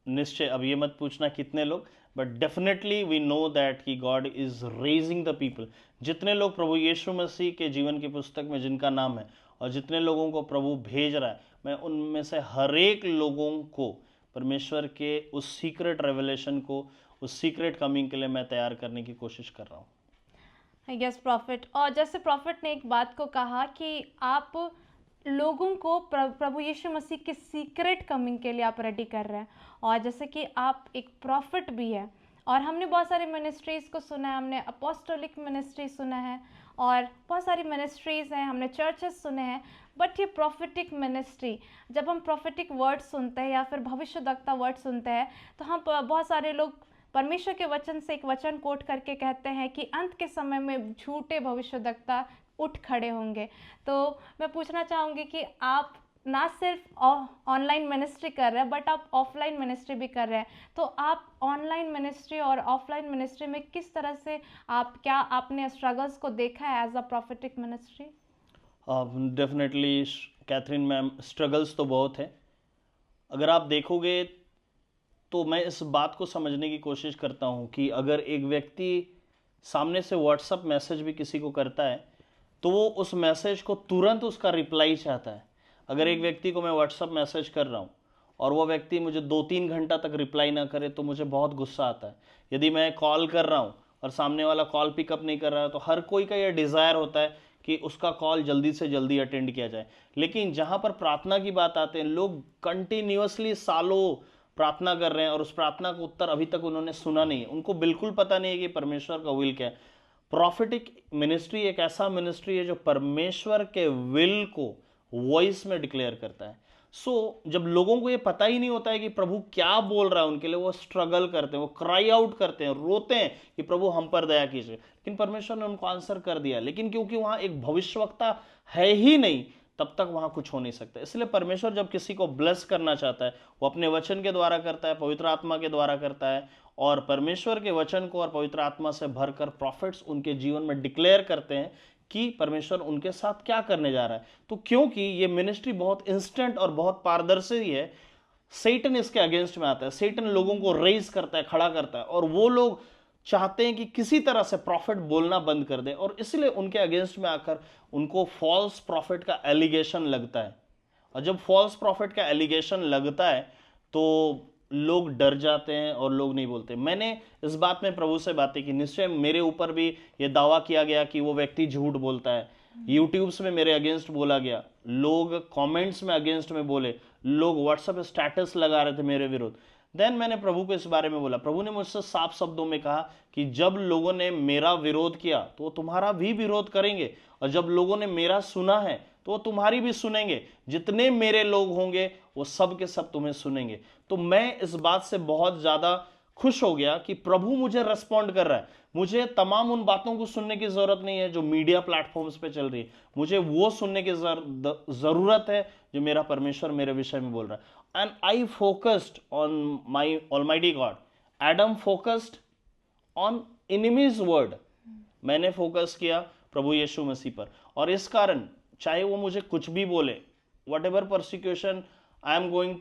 निश्चय, अब ये मत पूछना कितने लोग, but definitely we know that कि God is raising the people. जितने लोग प्रभु यीशु मसीह के जीवन की पुस्तक में जिनका नाम है और जितने लोगों को प्रभु भेज रहा है, मैं उनमें से हर एक लोगों को परमेश्वर के उस सीक्रेट रेवलेशन को, उस सीक्रेट कमिंग के लिए मैं तैयार करने की कोशिश कर रहा हूँ। Yes profit. और जैसे प्रॉफिट ने एक बात को कहा कि आप लोगों को प्रभु यीशु मसीह के सीक्रेट कमिंग के लिए आप रेडी कर रहे हैं, और जैसे कि आप एक प्रॉफिट भी है। और हमने बहुत सारी मिनिस्ट्रीज़ को सुना है, हमने अपोस्टोलिक मिनिस्ट्री सुना है और बहुत सारी मिनिस्ट्रीज़ हैं, हमने चर्चेस सुने हैं, बट ये प्रॉफिटिक मिनिस्ट्री, जब हम प्रॉफिटिक वर्ड सुनते हैं या फिर भविष्यवक्ता वर्ड सुनते हैं, तो हम बहुत सारे लोग परमेश्वर के वचन से एक वचन कोट करके कहते हैं कि अंत के समय में झूठे भविष्यवक्ता उठ खड़े होंगे। तो मैं पूछना चाहूँगी कि आप ना सिर्फ ऑनलाइन मिनिस्ट्री कर रहे हैं बट आप ऑफलाइन मिनिस्ट्री भी कर रहे हैं, तो आप ऑनलाइन मिनिस्ट्री और ऑफलाइन मिनिस्ट्री में किस तरह से क्या आपने स्ट्रगल्स को देखा है as a prophetic ministry? Definitely Catherine ma'am, struggles तो बहुत है। अगर आप देखोगे तो मैं इस बात को समझने की कोशिश करता हूँ कि अगर एक व्यक्ति सामने से व्हाट्सअप मैसेज भी किसी को करता है तो वो उस मैसेज को तुरंत उसका रिप्लाई चाहता है। अगर एक व्यक्ति को मैं व्हाट्सअप मैसेज कर रहा हूँ और वो व्यक्ति मुझे 2-3 घंटा तक रिप्लाई ना करे तो मुझे बहुत गुस्सा आता है। यदि मैं कॉल कर रहा हूँ और सामने वाला कॉल पिकअप नहीं कर रहा है तो हर कोई का यह डिज़ायर होता है कि उसका कॉल जल्दी से जल्दी अटेंड किया जाए। लेकिन जहाँ पर प्रार्थना की बात आते हैं, लोग कंटिन्यूअसली सालों प्रार्थना कर रहे हैं और उस प्रार्थना का उत्तर अभी तक उन्होंने सुना नहीं है। उनको बिल्कुल पता नहीं है कि परमेश्वर का विल क्या है। प्रॉफिटिक मिनिस्ट्री एक ऐसा मिनिस्ट्री है जो परमेश्वर के विल को वॉइस में डिक्लेयर करता है। जब लोगों को ये पता ही नहीं होता है कि प्रभु क्या बोल रहा है उनके लिए, वो स्ट्रगल करते हैं, वो क्राई आउट करते हैं, रोते हैं कि प्रभु हम पर दया कीजिए। लेकिन परमेश्वर ने उनको आंसर कर दिया। लेकिन क्योंकि वहां एक भविष्यवक्ता है ही नहीं, तब तक वहां कुछ हो नहीं सकता। इसलिए परमेश्वर जब किसी को ब्लेस करना चाहता है, वो अपने वचन के द्वारा करता है, पवित्र आत्मा के द्वारा करता है। और परमेश्वर के वचन को और पवित्र आत्मा से भरकर प्रॉफिट्स उनके जीवन में डिक्लेयर करते हैं कि परमेश्वर उनके साथ क्या करने जा रहा है। तो क्योंकि ये मिनिस्ट्री बहुत इंस्टेंट और बहुत पारदर्शी है, सेटन इसके अगेंस्ट में आता है। सेटन लोगों को रेज करता है, खड़ा करता है, और वो लोग चाहते हैं कि किसी तरह से प्रॉफिट बोलना बंद कर दे, और इसलिए उनके अगेंस्ट में आकर उनको फॉल्स प्रॉफिट का एलिगेशन लगता है। और जब फॉल्स प्रॉफिट का एलिगेशन लगता है तो लोग डर जाते हैं और लोग नहीं बोलते। मैंने इस बात में प्रभु से बातें की, निश्चय मेरे ऊपर भी ये दावा किया गया कि वो व्यक्ति झूठ बोलता है। यूट्यूब्स में मेरे अगेंस्ट बोला गया, लोग कमेंट्स में अगेंस्ट में बोले, लोग व्हाट्सएप स्टेटस लगा रहे थे मेरे विरुद्ध। देन मैंने प्रभु को इस बारे में बोला। प्रभु ने मुझसे साफ शब्दों में कहा कि जब लोगों ने मेरा विरोध किया तो वो तुम्हारा भी विरोध करेंगे, और जब लोगों ने मेरा सुना है तो वो तुम्हारी भी सुनेंगे। जितने मेरे लोग होंगे वो सब के सब तुम्हें सुनेंगे। तो मैं इस बात से बहुत ज्यादा खुश हो गया कि प्रभु मुझे रेस्पॉन्ड कर रहा है। मुझे तमाम उन बातों को सुनने की जरूरत नहीं है जो मीडिया प्लेटफॉर्म्स पे चल रही है। मुझे वो सुनने की जरूरत है जो मेरा परमेश्वर मेरे विषय में बोल रहा है। And I focused on my almighty God. Adam focused on enemies word, मैंने फोकस किया प्रभु यीशु मसीह पर। और इस कारण चाहे वो मुझे कुछ भी बोले, what ever persecution I am going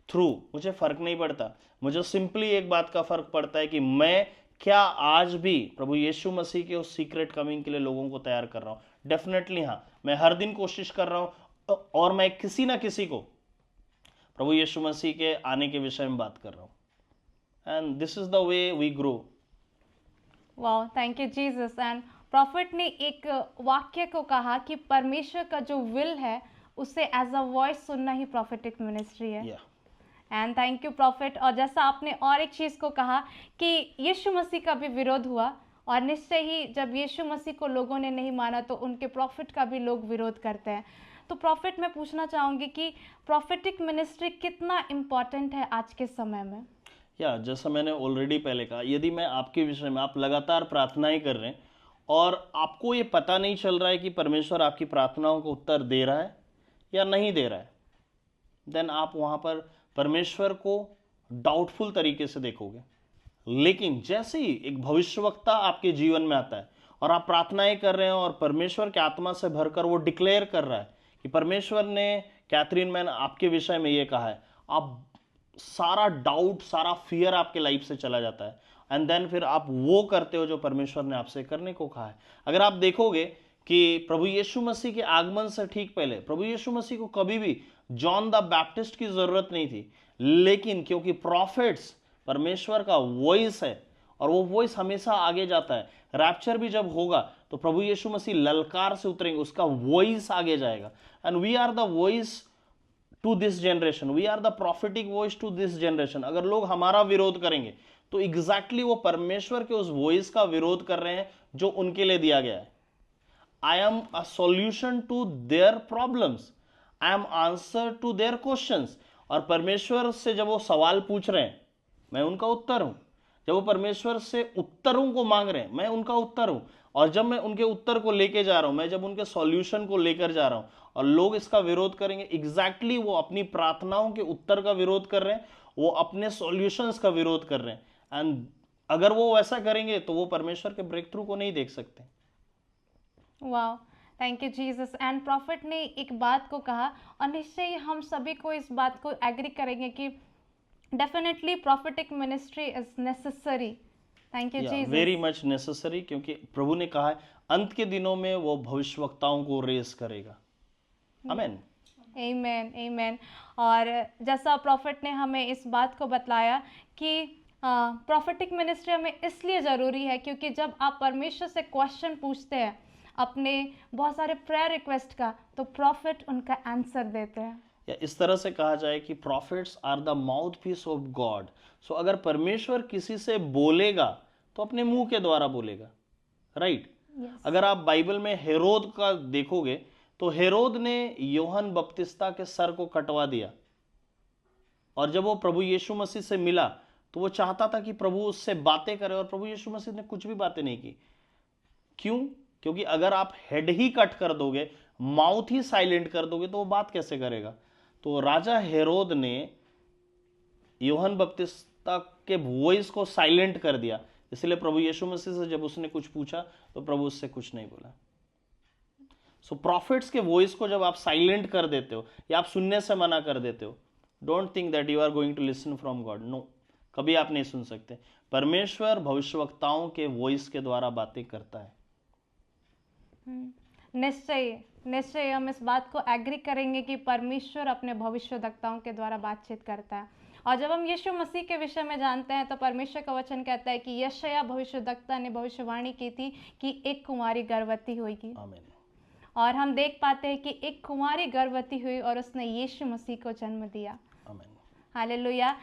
through, मुझे फर्क नहीं पड़ता। मुझे सिंपली एक बात का फर्क पड़ता है कि मैं क्या आज भी प्रभु यीशु मसीह के उस सीक्रेट कमिंग के लिए लोगों को तैयार कर रहा हूं। डेफिनेटली हाँ, मैं हर दिन कोशिश कर रहा हूं और मैं किसी ना किसी को प्रभु यीशु मसीह के आने के विषय में बात कर रहा हूं। And this is the way we grow. Wow, thank you Jesus. And prophet ने एक वाक्य को कहा कि परमेश्वर का जो विल है उसे एज अ वॉइस सुनना ही प्रॉफिटिक मिनिस्ट्री है। And thank you profit. और जैसा आपने और एक चीज़ को कहा कि यीशु मसीह का भी विरोध हुआ, और निश्चय ही जब यीशु मसीह को लोगों ने नहीं माना तो उनके प्रॉफिट का भी लोग विरोध करते हैं। तो प्रॉफिट मैं पूछना चाहूँगी कि प्रॉफिटिक मिनिस्ट्री कितना इम्पॉर्टेंट है आज के समय में? जैसा मैंने ऑलरेडी पहले कहा, यदि मैं आपके विषय में, आप लगातार प्रार्थनाएं कर रहे हैं और आपको ये पता नहीं चल रहा है कि परमेश्वर आपकी प्रार्थनाओं को उत्तर दे रहा है या नहीं दे रहा है, देन आप वहाँ पर परमेश्वर को डाउटफुल तरीके से देखोगे। लेकिन जैसे ही एक भविष्यवक्ता आपके जीवन में आता है और आप प्रार्थनाएं कर रहे हैं और परमेश्वर के आत्मा से भरकर वो डिक्लेयर कर रहा है कि परमेश्वर ने कैथरीन मैन आपके विषय में ये कहा है, आप सारा डाउट, सारा फियर आपके लाइफ से चला जाता है। एंड देन फिर आप वो करते हो जो परमेश्वर ने आपसे करने को कहा है। अगर आप देखोगे कि प्रभु यीशु मसीह के आगमन से ठीक पहले प्रभु यीशु मसीह को कभी भी जॉन द बैप्टिस्ट की जरूरत नहीं थी, लेकिन क्योंकि प्रॉफिट्स परमेश्वर का वॉइस है और वो वॉइस हमेशा आगे जाता है। रैप्चर भी जब होगा तो प्रभु यीशु मसीह ललकार से उतरेंगे, उसका वॉइस आगे जाएगा। And we are the voice to this generation, we are the prophetic voice to this generation. अगर लोग हमारा विरोध करेंगे तो एग्जैक्टली वो परमेश्वर के उस वॉइस का विरोध कर रहे हैं जो उनके लिए दिया गया है। I am a solution to their problems, I am answer to their questions. और परमेश्वर से जब वो सवाल पूछ रहे हैं, मैं उनका उत्तर हूं। जब वो परमेश्वर से उत्तरों को मांग रहे हैं, मैं उनका उत्तर हूं। और जब मैं उनके उत्तर को लेके जा रहा हूं, मैं जब उनके सॉल्यूशन को लेकर जा रहा हूं और लोग इसका विरोध करेंगे, एग्जैक्टली वो अपनी प्रार्थनाओं के उत्तर का विरोध कर रहे हैं, वो अपने सॉल्यूशंस का विरोध कर रहे हैं। एंड अगर वो वैसा करेंगे तो वो परमेश्वर के ब्रेक थ्रू को नहीं देख सकते। वाह, thank you Jesus. And prophet ने एक बात को कहा और निश्चय ही हम सभी को इस बात को एग्री करेंगे कि definitely prophetic ministry is necessary. Thank you Jesus. Very much necessary, क्योंकि प्रभु ने कहा है अंत के दिनों में वो भविष्यवक्ताओं को रेस करेगा। आमीन, आमीन, आमीन। और जैसा प्रॉफिट ने हमें इस बात को बतलाया कि प्रॉफिटिक मिनिस्ट्री हमें इसलिए ज़रूरी है क्योंकि जब आप परमेश्वर से क्वेश्चन पूछते हैं अपने बहुत सारे प्रेयर रिक्वेस्ट का, तो प्रॉफिट उनका आंसर देते हैं। या इस तरह से कहा जाए कि prophets are the mouthpiece of God. So अगर परमेश्वर किसी से बोलेगा तो अपने मुंह के द्वारा बोलेगा, राइट? अगर आप बाइबल में हेरोद का देखोगे तो हेरोद ने यूहन्ना बपतिस्ता के सर को कटवा दिया, और जब वो प्रभु यीशु मसीह से मिला तो वो चाहता था कि प्रभु उससे बातें करे, और प्रभु यीशु मसीह ने कुछ भी बातें नहीं की। क्यों? क्योंकि अगर आप हेड ही कट कर दोगे, माउथ ही साइलेंट कर दोगे, तो वो बात कैसे करेगा? तो राजा हेरोद ने यूहन्ना बपतिस्ता के वॉइस को साइलेंट कर दिया, इसलिए प्रभु यीशु मसीह से जब उसने कुछ पूछा तो प्रभु उससे कुछ नहीं बोला। सो प्रॉफिट्स के वॉइस को जब आप साइलेंट कर देते हो या आप सुनने से मना कर देते हो, don't think that you are going to listen from God. No, कभी आप नहीं सुन सकते। परमेश्वर भविष्यवक्ताओं के वॉइस के द्वारा बातें करता है। निश्चय निश्चय हम इस बात को एग्री करेंगे कि परमेश्वर अपने भविष्यवक्ताओं के द्वारा बातचीत करता है। और जब हम यीशु मसीह के विषय में जानते हैं तो परमेश्वर का वचन कहता है कि यशायाह भविष्यवक्ता ने भविष्यवाणी की थी कि एक कुंवारी गर्भवती होगी। आमीन। और हम देख पाते हैं कि एक कुंवारी गर्भवती हुई और उसने यीशु मसीह को जन्म दिया। आमीन। हालेलुया।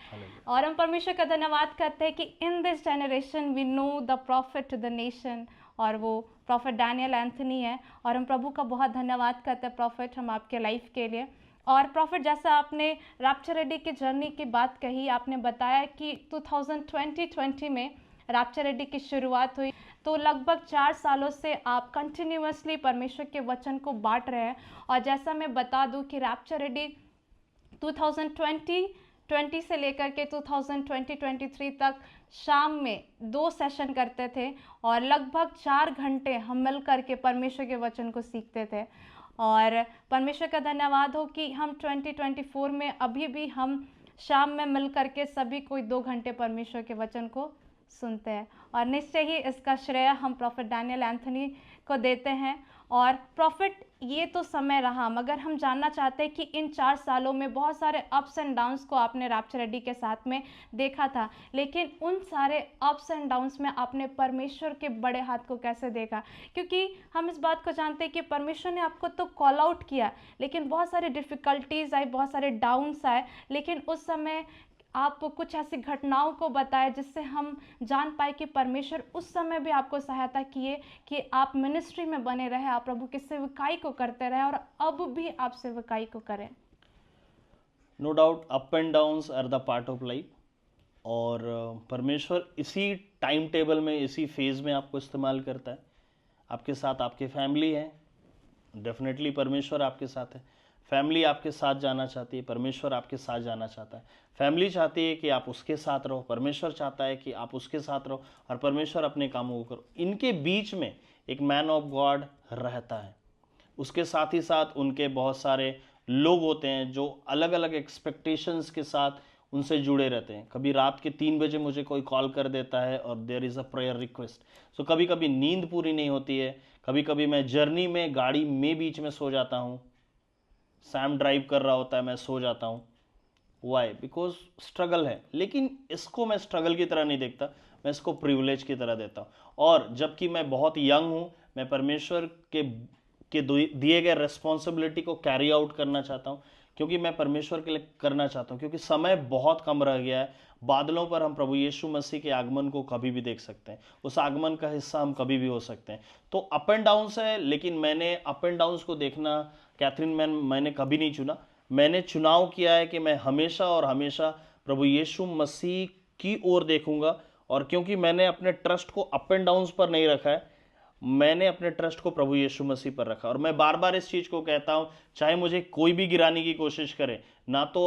और हम परमेश्वर का धन्यवाद करते हैं कि in this generation we know the prophet to the nation, और वो प्रॉफिट डैनियल एंथनी है। और हम प्रभु का बहुत धन्यवाद करते हैं प्रॉफिट, हम आपके लाइफ के लिए। और प्रॉफिट, जैसा आपने रैप्चर रेडी की जर्नी की बात कही, आपने बताया कि 2020 में रैप्चर रेडी की शुरुआत हुई, तो लगभग 4 सालों से आप कंटिन्यूअसली परमेश्वर के वचन को बांट रहे हैं। और जैसा मैं बता दूं कि रैप्चर रेडी 2020 से लेकर के 2023 तक शाम में 2 सेशन करते थे और लगभग 4 घंटे हम मिल करके परमेश्वर के वचन को सीखते थे। और परमेश्वर का धन्यवाद हो कि हम 2024 में अभी भी हम शाम में मिल करके सभी कोई 2 घंटे परमेश्वर के वचन को सुनते हैं। और निश्चय ही इसका श्रेय हम प्रॉफिट डैनियल एंथनी को देते हैं। और प्रॉफिट, ये तो समय रहा, मगर हम जानना चाहते हैं कि इन 4 सालों में बहुत सारे अप्स एंड डाउन्स को आपने रैप्चर रेडी के साथ में देखा था, लेकिन उन सारे अप्स एंड डाउन्स में आपने परमेश्वर के बड़े हाथ को कैसे देखा? क्योंकि हम इस बात को जानते हैं कि परमेश्वर ने आपको तो कॉल आउट किया, लेकिन बहुत सारे डिफ़िकल्टीज आई, बहुत सारे डाउन्स आए, लेकिन उस समय आप कुछ ऐसी घटनाओं को बताए जिससे हम जान पाए कि परमेश्वर उस समय भी आपको सहायता किए कि आप मिनिस्ट्री में बने रहे, आप प्रभु की सेवकाई को करते रहे और अब भी आप सेवकाई को करें। No doubt up and downs are the part of life, और परमेश्वर इसी टाइम टेबल में, इसी फेज में आपको इस्तेमाल करता है। आपके साथ आपकी फैमिली है, डेफिनेटली परमेश्वर आपके साथ है। फैमिली आपके साथ जाना चाहती है, परमेश्वर आपके साथ जाना चाहता है। फैमिली चाहती है कि आप उसके साथ रहो, परमेश्वर चाहता है कि आप उसके साथ रहो, और परमेश्वर अपने कामों को करो। इनके बीच में एक मैन ऑफ गॉड रहता है। उसके साथ ही साथ उनके बहुत सारे लोग होते हैं जो अलग अलग एक्सपेक्टेशंस के साथ उनसे जुड़े रहते हैं। कभी रात के 3 बजे मुझे कोई कॉल कर देता है और there is a prayer request. So कभी कभी नींद पूरी नहीं होती है, कभी कभी मैं जर्नी में गाड़ी में बीच में सो जाता हूँ, सैम ड्राइव कर रहा होता है, मैं सो जाता हूँ। वाई? बिकॉज स्ट्रगल है, लेकिन इसको मैं स्ट्रगल की तरह नहीं देखता, मैं इसको प्रिविलेज की तरह देता हूँ। और जबकि मैं बहुत यंग हूँ, मैं परमेश्वर के दिए गए रिस्पॉन्सिबिलिटी को कैरी आउट करना चाहता हूँ, क्योंकि मैं परमेश्वर के लिए करना चाहता हूँ, क्योंकि समय बहुत कम रह गया है। बादलों पर हम प्रभु यीशु मसीह के आगमन को कभी भी देख सकते हैं, उस आगमन का हिस्सा हम कभी भी हो सकते हैं। तो अप एंड डाउन्स है, लेकिन मैंने अप एंड डाउन्स को देखना, कैथरीन मैंने कभी नहीं चुना। मैंने चुनाव किया है कि मैं हमेशा और हमेशा प्रभु यीशु मसीह की ओर देखूंगा। और क्योंकि मैंने अपने ट्रस्ट को अप एंड डाउन्स पर नहीं रखा है, मैंने अपने ट्रस्ट को प्रभु यीशु मसीह पर रखा। और मैं बार बार इस चीज़ को कहता हूँ, चाहे मुझे कोई भी गिराने की कोशिश करे, ना तो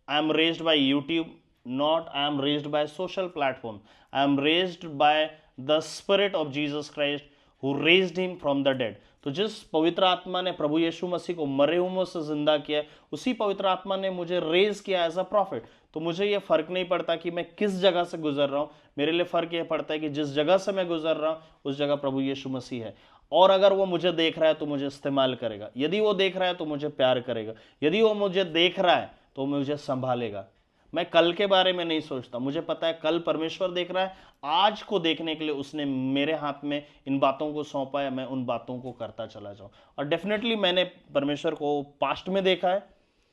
I am raised bye YouTube, not I am raised by social platform, I am raised by the spirit of Jesus Christ who raised him from the dead. तो जिस पवित्र आत्मा ने प्रभु यीशु मसीह को मरे हुओं से जिंदा किया, उसी पवित्र आत्मा ने मुझे रेज किया एज अ प्रॉफिट। तो मुझे ये फर्क नहीं पड़ता कि मैं किस जगह से गुजर रहा हूँ, मेरे लिए फर्क ये पड़ता है कि जिस जगह से मैं गुजर रहा हूँ उस जगह प्रभु यीशु मसीह है। और अगर वो मुझे देख रहा है तो मुझे इस्तेमाल करेगा, यदि वो देख रहा है तो मुझे प्यार करेगा, यदि वो मुझे देख रहा है तो मुझे संभालेगा। मैं कल के बारे में नहीं सोचता, मुझे पता है कल परमेश्वर देख रहा है, आज को देखने के लिए उसने मेरे हाथ में इन बातों को सौंपा है, मैं उन बातों को करता चला जाऊं। और डेफिनेटली मैंने परमेश्वर को पास्ट में देखा है,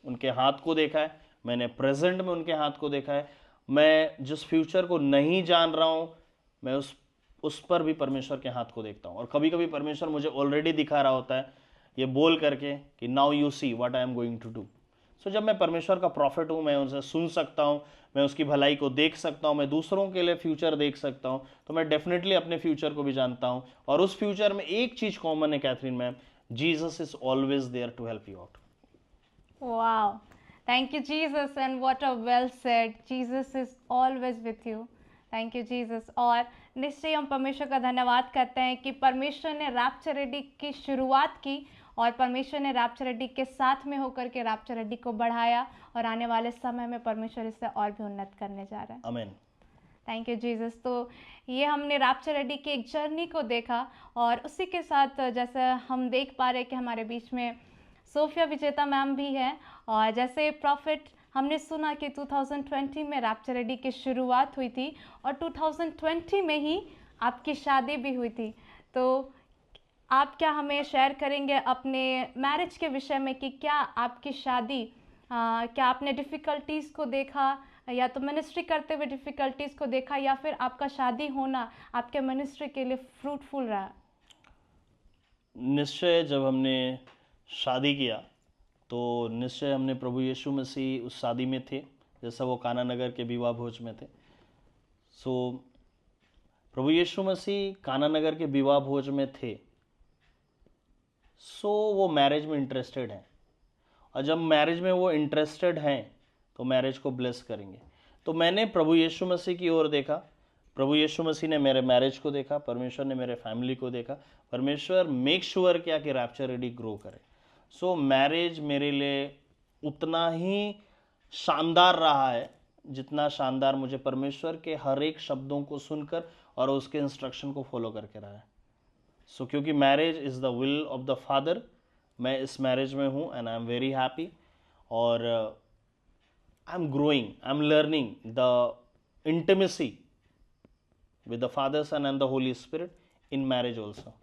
उनके हाथ को देखा है, मैंने प्रेजेंट में उनके हाथ को देखा है। मैं जिस फ्यूचर को नहीं जान रहा हूं, मैं उस पर भी परमेश्वर के हाथ को देखता हूं। और कभी कभी परमेश्वर मुझे ऑलरेडी दिखा रहा होता है ये बोल करके कि now you see what I am going to do. So जब मैं परमेश्वर का प्रॉफिट हूँ, मैं उनसे सुन सकता हूँ, मैं उसकी भलाई को देख सकता हूँ, मैं दूसरों के लिए फ्यूचर देख सकता हूँ, तो मैं डेफिनेटली अपने फ्यूचर को भी जानता हूँ। और उस फ्यूचर में एक चीज़ कॉमन है Catherine ma'am, Jesus is always there to help you out. Wow. Thank you, Jesus. And what a well said. Jesus is always with you. Thank you Jesus. और निश्चय हम परमेश्वर का धन्यवाद करते हैं कि परमेश्वर ने रैप्चर रेडी की शुरुआत की और परमेश्वर ने रैप्चर रेडी के साथ में होकर के रैप्चर रेडी को बढ़ाया और आने वाले समय में परमेश्वर इससे और भी उन्नत करने जा रहा है। आमीन। Thank you Jesus. तो ये हमने रैप्चर रेडी की एक जर्नी को देखा और उसी के साथ जैसे हम देख पा रहे कि हमारे बीच में सोफिया विजेता मैम भी है। और जैसे प्रॉफिट हमने सुना कि 2020 में रैप्चर रेडी की शुरुआत हुई थी और 2020 में ही आपकी शादी भी हुई थी। तो आप क्या हमें शेयर करेंगे अपने मैरिज के विषय में कि क्या आपकी शादी क्या आपने डिफ़िकल्टीज़ को देखा या तो मिनिस्ट्री करते हुए डिफ़िकल्टीज़ को देखा या फिर आपका शादी होना आपके मिनिस्ट्री के लिए फ्रूटफुल रहा? निश्चय जब हमने शादी किया तो निश्चय हमने प्रभु यीशु मसीह उस शादी में थे, जैसा वो काना नगर के विवाह भोज में थे। सो प्रभु यीशु मसीह काना नगर के विवाह भोज में थे, सो वो मैरिज में इंटरेस्टेड हैं। और जब मैरिज में वो इंटरेस्टेड हैं तो मैरिज को ब्लेस करेंगे। तो मैंने प्रभु यीशु मसीह की ओर देखा, प्रभु यीशु मसीह ने मेरे मैरिज को देखा, परमेश्वर ने मेरे फैमिली को देखा। परमेश्वर मेक श्योर किया कि रैप्चर रेडी ग्रो करे। सो मैरिज मेरे लिए उतना ही शानदार रहा है जितना शानदार मुझे परमेश्वर के हर एक शब्दों को सुनकर और उसके इंस्ट्रक्शन को फॉलो करके रहा है। सो क्योंकि marriage is the will of the Father, मैं इस मैरिज में हूँ and I am very happy. और I am growing, I am learning the intimacy with the Father, Son and the Holy Spirit in marriage also.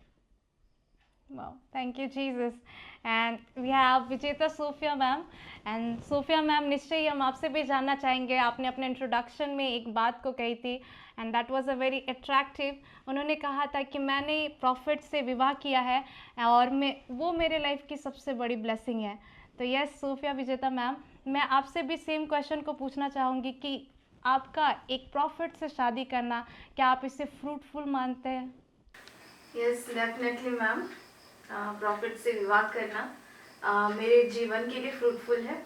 Wow, thank you Jesus. And we have Vijeta Sophia ma'am. And Sophia ma'am, निश्चय हम आपसे भी जानना चाहेंगे, आपने अपने introduction में एक बात को कही थी and that was a very attractive. उन्होंने कहा था कि मैंने प्रॉफिट से विवाह किया है और वो मेरे लाइफ की सबसे बड़ी ब्लेसिंग है। तो यस सोफिया विजेता मैम, मैं आपसे भी सेम क्वेश्चन को पूछना चाहूँगी कि आपका एक प्रॉफिट से शादी करना, क्या आप इसे फ्रूटफुल मानते हैं? यस डेफिनेटली मैम, प्रॉफिट से विवाह करना मेरे जीवन के लिए फ्रूटफुल है।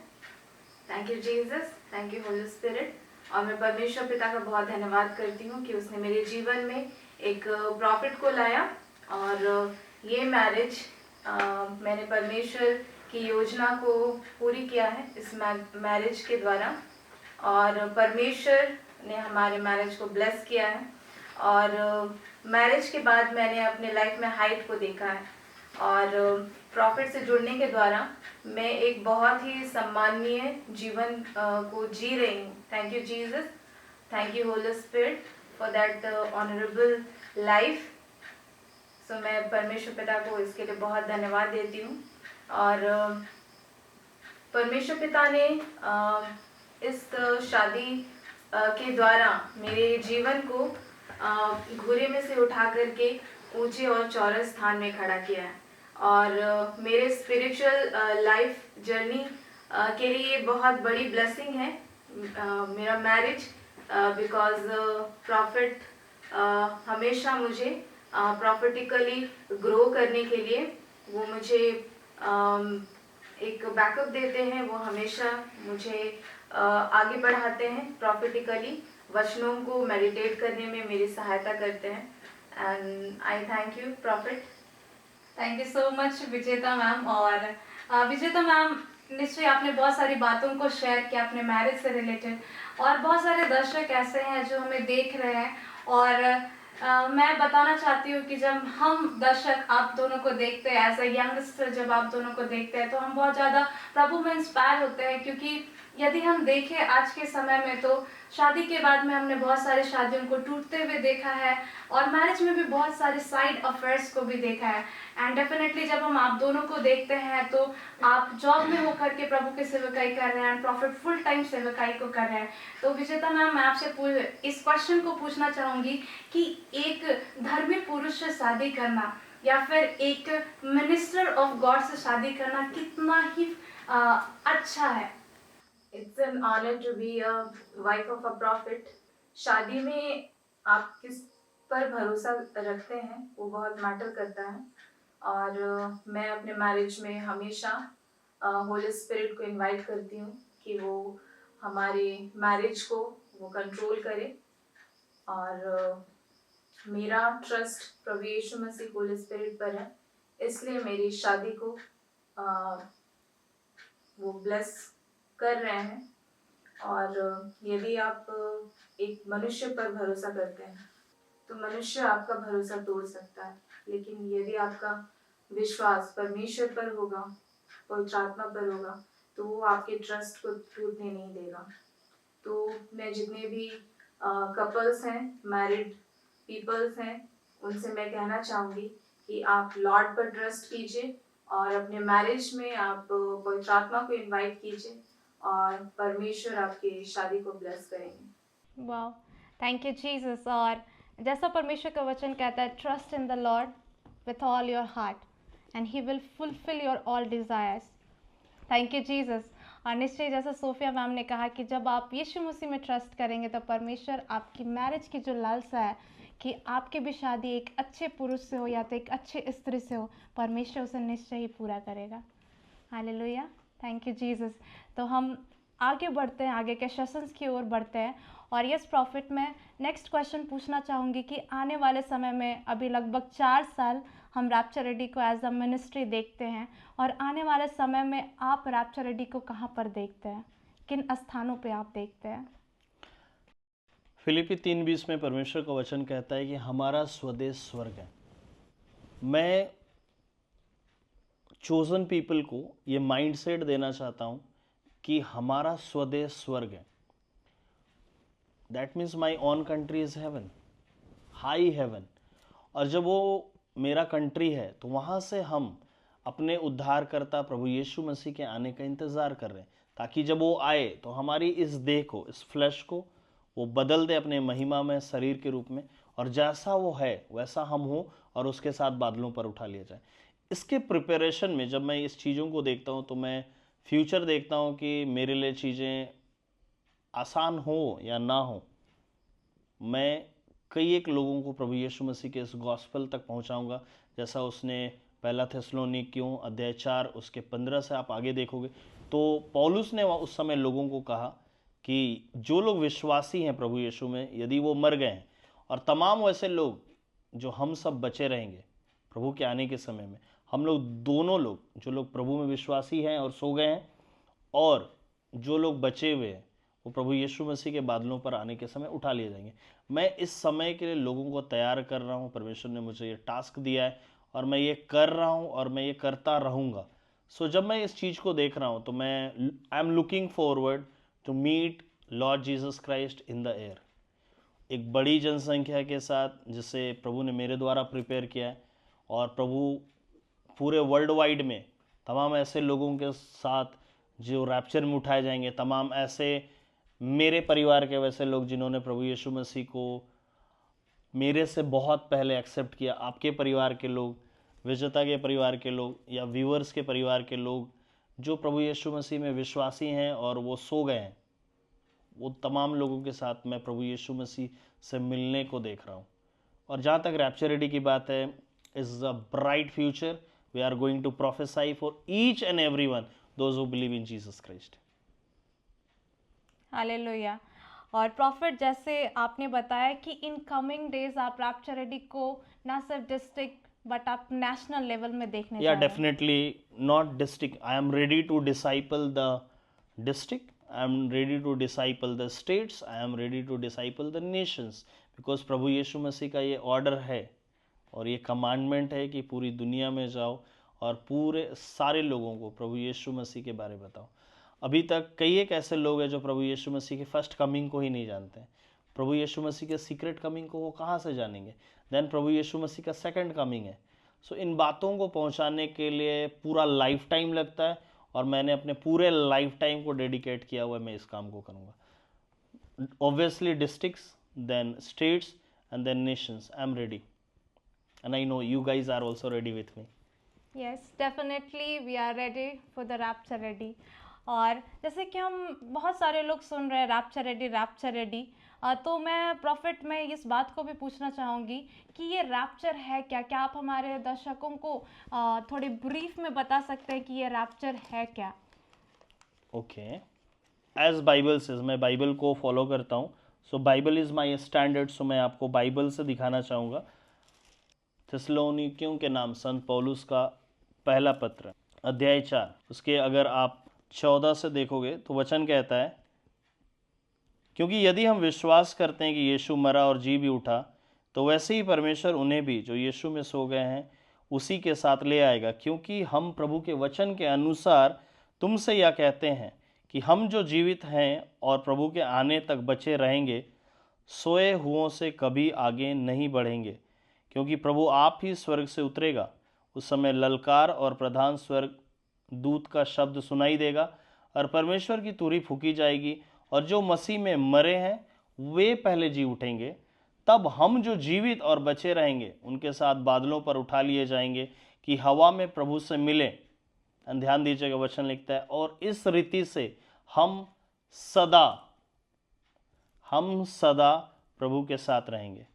Thank you Jesus, thank you Holy spirit. और मैं परमेश्वर पिता का बहुत धन्यवाद करती हूँ कि उसने मेरे जीवन में एक प्रॉफिट को लाया और ये मैरिज मैंने परमेश्वर की योजना को पूरी किया है इस मैरिज के द्वारा। और परमेश्वर ने हमारे मैरिज को ब्लेस किया है और मैरिज के बाद मैंने अपने लाइफ में हाइट को देखा है और प्रॉफिट से जुड़ने के द्वारा मैं एक बहुत ही सम्माननीय जीवन को जी रही हूँ। Thank you Jesus, thank you Holy Spirit for that honourable life. So मैं परमेश्वर पिता को इसके लिए बहुत धन्यवाद देती हूँ। और परमेश्वर पिता ने इस शादी के द्वारा मेरे जीवन को घुरे में से उठा करके ऊंचे और चौरस स्थान में खड़ा किया है और मेरे स्पिरिचुअल लाइफ जर्नी के लिए बहुत बड़ी ब्लेसिंग है मेरा मैरिज, बिकॉज प्रॉफिट हमेशा मुझे प्रॉफिटिकली ग्रो करने के लिए वो मुझे एक बैकअप देते हैं, वो हमेशा मुझे आगे बढ़ाते हैं प्रॉफिटिकली, वचनों को मेडिटेट करने में मेरी सहायता करते हैं। And I thank you profit. Thank you so much विजेता मैम। और विजेता मैम, निश्चय आपने बहुत सारी बातों को शेयर किया अपने मैरिज से रिलेटेड, और बहुत सारे दर्शक ऐसे हैं जो हमें देख रहे हैं। और मैं बताना चाहती हूँ कि जब हम दर्शक आप दोनों को देखते हैं, एज अ यंगस्टर जब आप दोनों को देखते हैं, तो हम बहुत ज़्यादा प्रभु में इंस्पायर होते हैं। क्योंकि यदि हम देखें आज के समय में, तो शादी के बाद में हमने बहुत सारे शादियों को टूटते हुए देखा है, और मैरिज में भी बहुत सारे साइड अफेयर्स को भी देखा है। एंड डेफिनेटली जब हम आप दोनों को देखते हैं, तो आप जॉब में होकर के प्रभु की सेवकाई कर रहे हैं, प्रॉफिट फुल टाइम सेवकाई को कर रहे हैं। तो विजेता मैम, मैं आपसे इस क्वेश्चन को पूछना चाहूँगी कि एक धर्मी पुरुष से शादी करना या फिर एक मिनिस्टर ऑफ गॉड से शादी करना कितना ही अच्छा है। It's an honour to be a wife of a prophet. शादी में आप किस पर भरोसा रखते हैं वो बहुत मैटर करता है। और मैं अपने मैरिज में हमेशा होली स्पिरिट को इनवाइट करती हूँ कि वो हमारे मैरिज को वो कंट्रोल करे। और मेरा ट्रस्ट प्रभु यीशु मसीह होली स्पिरिट पर है, इसलिए मेरी शादी को वो ब्लेस कर रहे हैं। और यदि आप एक मनुष्य पर भरोसा करते हैं तो मनुष्य आपका भरोसा तोड़ सकता है, लेकिन यदि आपका विश्वास परमेश्वर पर होगा, पवित्र आत्मा पर होगा, तो वो आपके ट्रस्ट को टूटने नहीं देगा। तो मैं जितने भी कपल्स हैं, मैरिड पीपल्स हैं, उनसे मैं कहना चाहूँगी कि आप लॉर्ड पर ट्रस्ट कीजिए और अपने मैरिज में आप पवित्र आत्मा को इनवाइट कीजिए और परमेश्वर आपकी शादी को ब्लेस करेंगे। वाह, थैंक यू जीसस। और जैसा परमेश्वर का वचन कहता है, trust in the Lord with all your heart and he will fulfil your all desires. Thank you Jesus. और निश्चय जैसा सोफिया मैम ने कहा कि जब आप यीशु मसीह में ट्रस्ट करेंगे, तो परमेश्वर आपकी मैरिज की जो लालसा है कि आपकी भी शादी एक अच्छे पुरुष से हो या तो एक अच्छे स्त्री से हो, परमेश्वर उसे निश्चय ही पूरा करेगा। Hallelujah, thank you Jesus. तो हम आगे बढ़ते हैं, आगे के सेशंस की ओर बढ़ते हैं। और यस प्रॉफिट, मैं नेक्स्ट क्वेश्चन पूछना चाहूँगी कि आने वाले समय में अभी लगभग 4 साल हम रैप्चर रेडी को एज अ मिनिस्ट्री देखते हैं, और आने वाले समय में आप रैप्चर रेडी को कहाँ पर देखते हैं, किन स्थानों पे आप देखते हैं? फिलिपी 3:20 में परमेश्वर का वचन कहता है कि हमारा स्वदेश स्वर्ग है। मैं चोजन पीपल को ये माइंडसेट देना चाहता हूँ कि हमारा स्वदेश स्वर्ग है। That means my own country is heaven, high heaven. और जब वो मेरा कंट्री है, तो वहाँ से हम अपने उद्धारकर्ता प्रभु यीशु मसीह के आने का इंतज़ार कर रहे हैं, ताकि जब वो आए तो हमारी इस देह को, इस फ्लैश को वो बदल दे अपने महिमा में शरीर के रूप में, और जैसा वो है वैसा हम हो और उसके साथ बादलों पर उठा लिया जाए। इसके प्रिपरेशन में जब मैं इस चीज़ों को देखता हूँ, तो मैं फ्यूचर देखता हूँ कि मेरे लिए चीज़ें आसान हो या ना हो, मैं कई एक लोगों को प्रभु यीशु मसीह के इस गॉस्पेल तक पहुंचाऊंगा। जैसा उसने पहला थिस्सलुनीकियों अध्याय 4 उसके 15 से आप आगे देखोगे, तो पौलुस ने उस समय लोगों को कहा कि जो लोग विश्वासी हैं प्रभु यीशु में, यदि वो मर गए हैं, और तमाम वैसे लोग जो हम सब बचे रहेंगे प्रभु के आने के समय में, हम लोग दोनों लोग, जो लोग प्रभु में विश्वासी हैं और सो गए हैं, और जो लोग बचे हुए हैं, वो प्रभु यीशु मसीह के बादलों पर आने के समय उठा लिए जाएंगे। मैं इस समय के लिए लोगों को तैयार कर रहा हूँ। परमेश्वर ने मुझे ये टास्क दिया है और मैं ये कर रहा हूँ और मैं ये करता रहूँगा। सो जब मैं इस चीज़ को देख रहा हूँ, तो मैं I am looking forward to meet Lord Jesus Christ in the air, एक बड़ी जनसंख्या के साथ जिसे प्रभु ने मेरे द्वारा प्रिपेयर किया है। और प्रभु पूरे वर्ल्ड वाइड में तमाम ऐसे लोगों के साथ जो रैप्चर में उठाए जाएंगे, तमाम ऐसे मेरे परिवार के वैसे लोग जिन्होंने प्रभु यीशु मसीह को मेरे से बहुत पहले एक्सेप्ट किया, आपके परिवार के लोग, विजेता के परिवार के लोग, या व्यूअर्स के परिवार के लोग जो प्रभु यीशु मसीह में विश्वासी हैं और वो सो गए हैं, वो तमाम लोगों के साथ मैं प्रभु यीशु मसीह से मिलने को देख रहा हूँ। और जहाँ तक रैप्चरिटी की बात है, is a bright future we are going to prophesy for each and every one those who believe in Jesus Christ. Hallelujah. और प्रॉफिट, जैसे आपने बताया कि इन कमिंग डेज आप रैप्चरिटी को ना सिर्फ डिस्ट्रिक्ट बट आप नेशनल लेवल में देखने जा Yeah, रहे हैं। definitely not district. I am ready to disciple the district. I am ready to disciple the states. I am ready to disciple the nations. Because प्रभु यीशु मसीह का ये ऑर्डर है और ये कमांडमेंट है कि पूरी दुनिया में जाओ और पूरे सारे लोगों को प्रभु यीशु मसीह के बारे में बताओ। अभी तक कई एक ऐसे लोग हैं जो प्रभु यीशु मसीह की फर्स्ट कमिंग को ही नहीं जानते हैं। प्रभु यीशु मसीह के सीक्रेट कमिंग को वो कहाँ से जानेंगे? देन प्रभु यीशु मसीह का सेकंड कमिंग है। सो इन बातों को पहुंचाने के लिए पूरा लाइफ टाइम लगता है और मैंने अपने पूरे लाइफ टाइम को डेडिकेट किया हुआ है, मैं इस काम को करूँगा। Obviously districts, then states and then nations, I am ready and I know you guys are also ready with me. Yes, definitely we are ready for the rapture ready. और जैसे कि हम बहुत सारे लोग सुन रहे हैं रैप्चर रेडी, तो मैं प्रॉफिट में इस बात को भी पूछना चाहूँगी कि ये रैप्चर है क्या? क्या आप हमारे दर्शकों को थोड़ी ब्रीफ में बता सकते हैं कि ये रैप्चर है क्या? ओके, एज बाइबल सेज, मैं बाइबल को फॉलो करता हूँ, सो बाइबल इज़ माई स्टैंडर्ड। सो मैं आपको बाइबल से दिखाना चाहूँगा थिस्सलुनीकियों के नाम संत पौलुस का पहला पत्र अध्याय 4, उसके अगर आप 14 से देखोगे तो वचन कहता है, क्योंकि यदि हम विश्वास करते हैं कि यीशु मरा और जी भी उठा, तो वैसे ही परमेश्वर उन्हें भी जो यीशु में सो गए हैं उसी के साथ ले आएगा। क्योंकि हम प्रभु के वचन के अनुसार तुमसे यह कहते हैं कि हम जो जीवित हैं और प्रभु के आने तक बचे रहेंगे, सोए हुओं से कभी आगे नहीं बढ़ेंगे। क्योंकि प्रभु आप ही स्वर्ग से उतरेगा, उस समय ललकार और प्रधान स्वर्ग दूत का शब्द सुनाई देगा और परमेश्वर की तुरही फूकी जाएगी, और जो मसीह में मरे हैं वे पहले जी उठेंगे। तब हम जो जीवित और बचे रहेंगे उनके साथ बादलों पर उठा लिए जाएंगे कि हवा में प्रभु से मिले। ध्यान दीजिएगा, वचन लिखता है, और इस रीति से हम सदा प्रभु के साथ रहेंगे।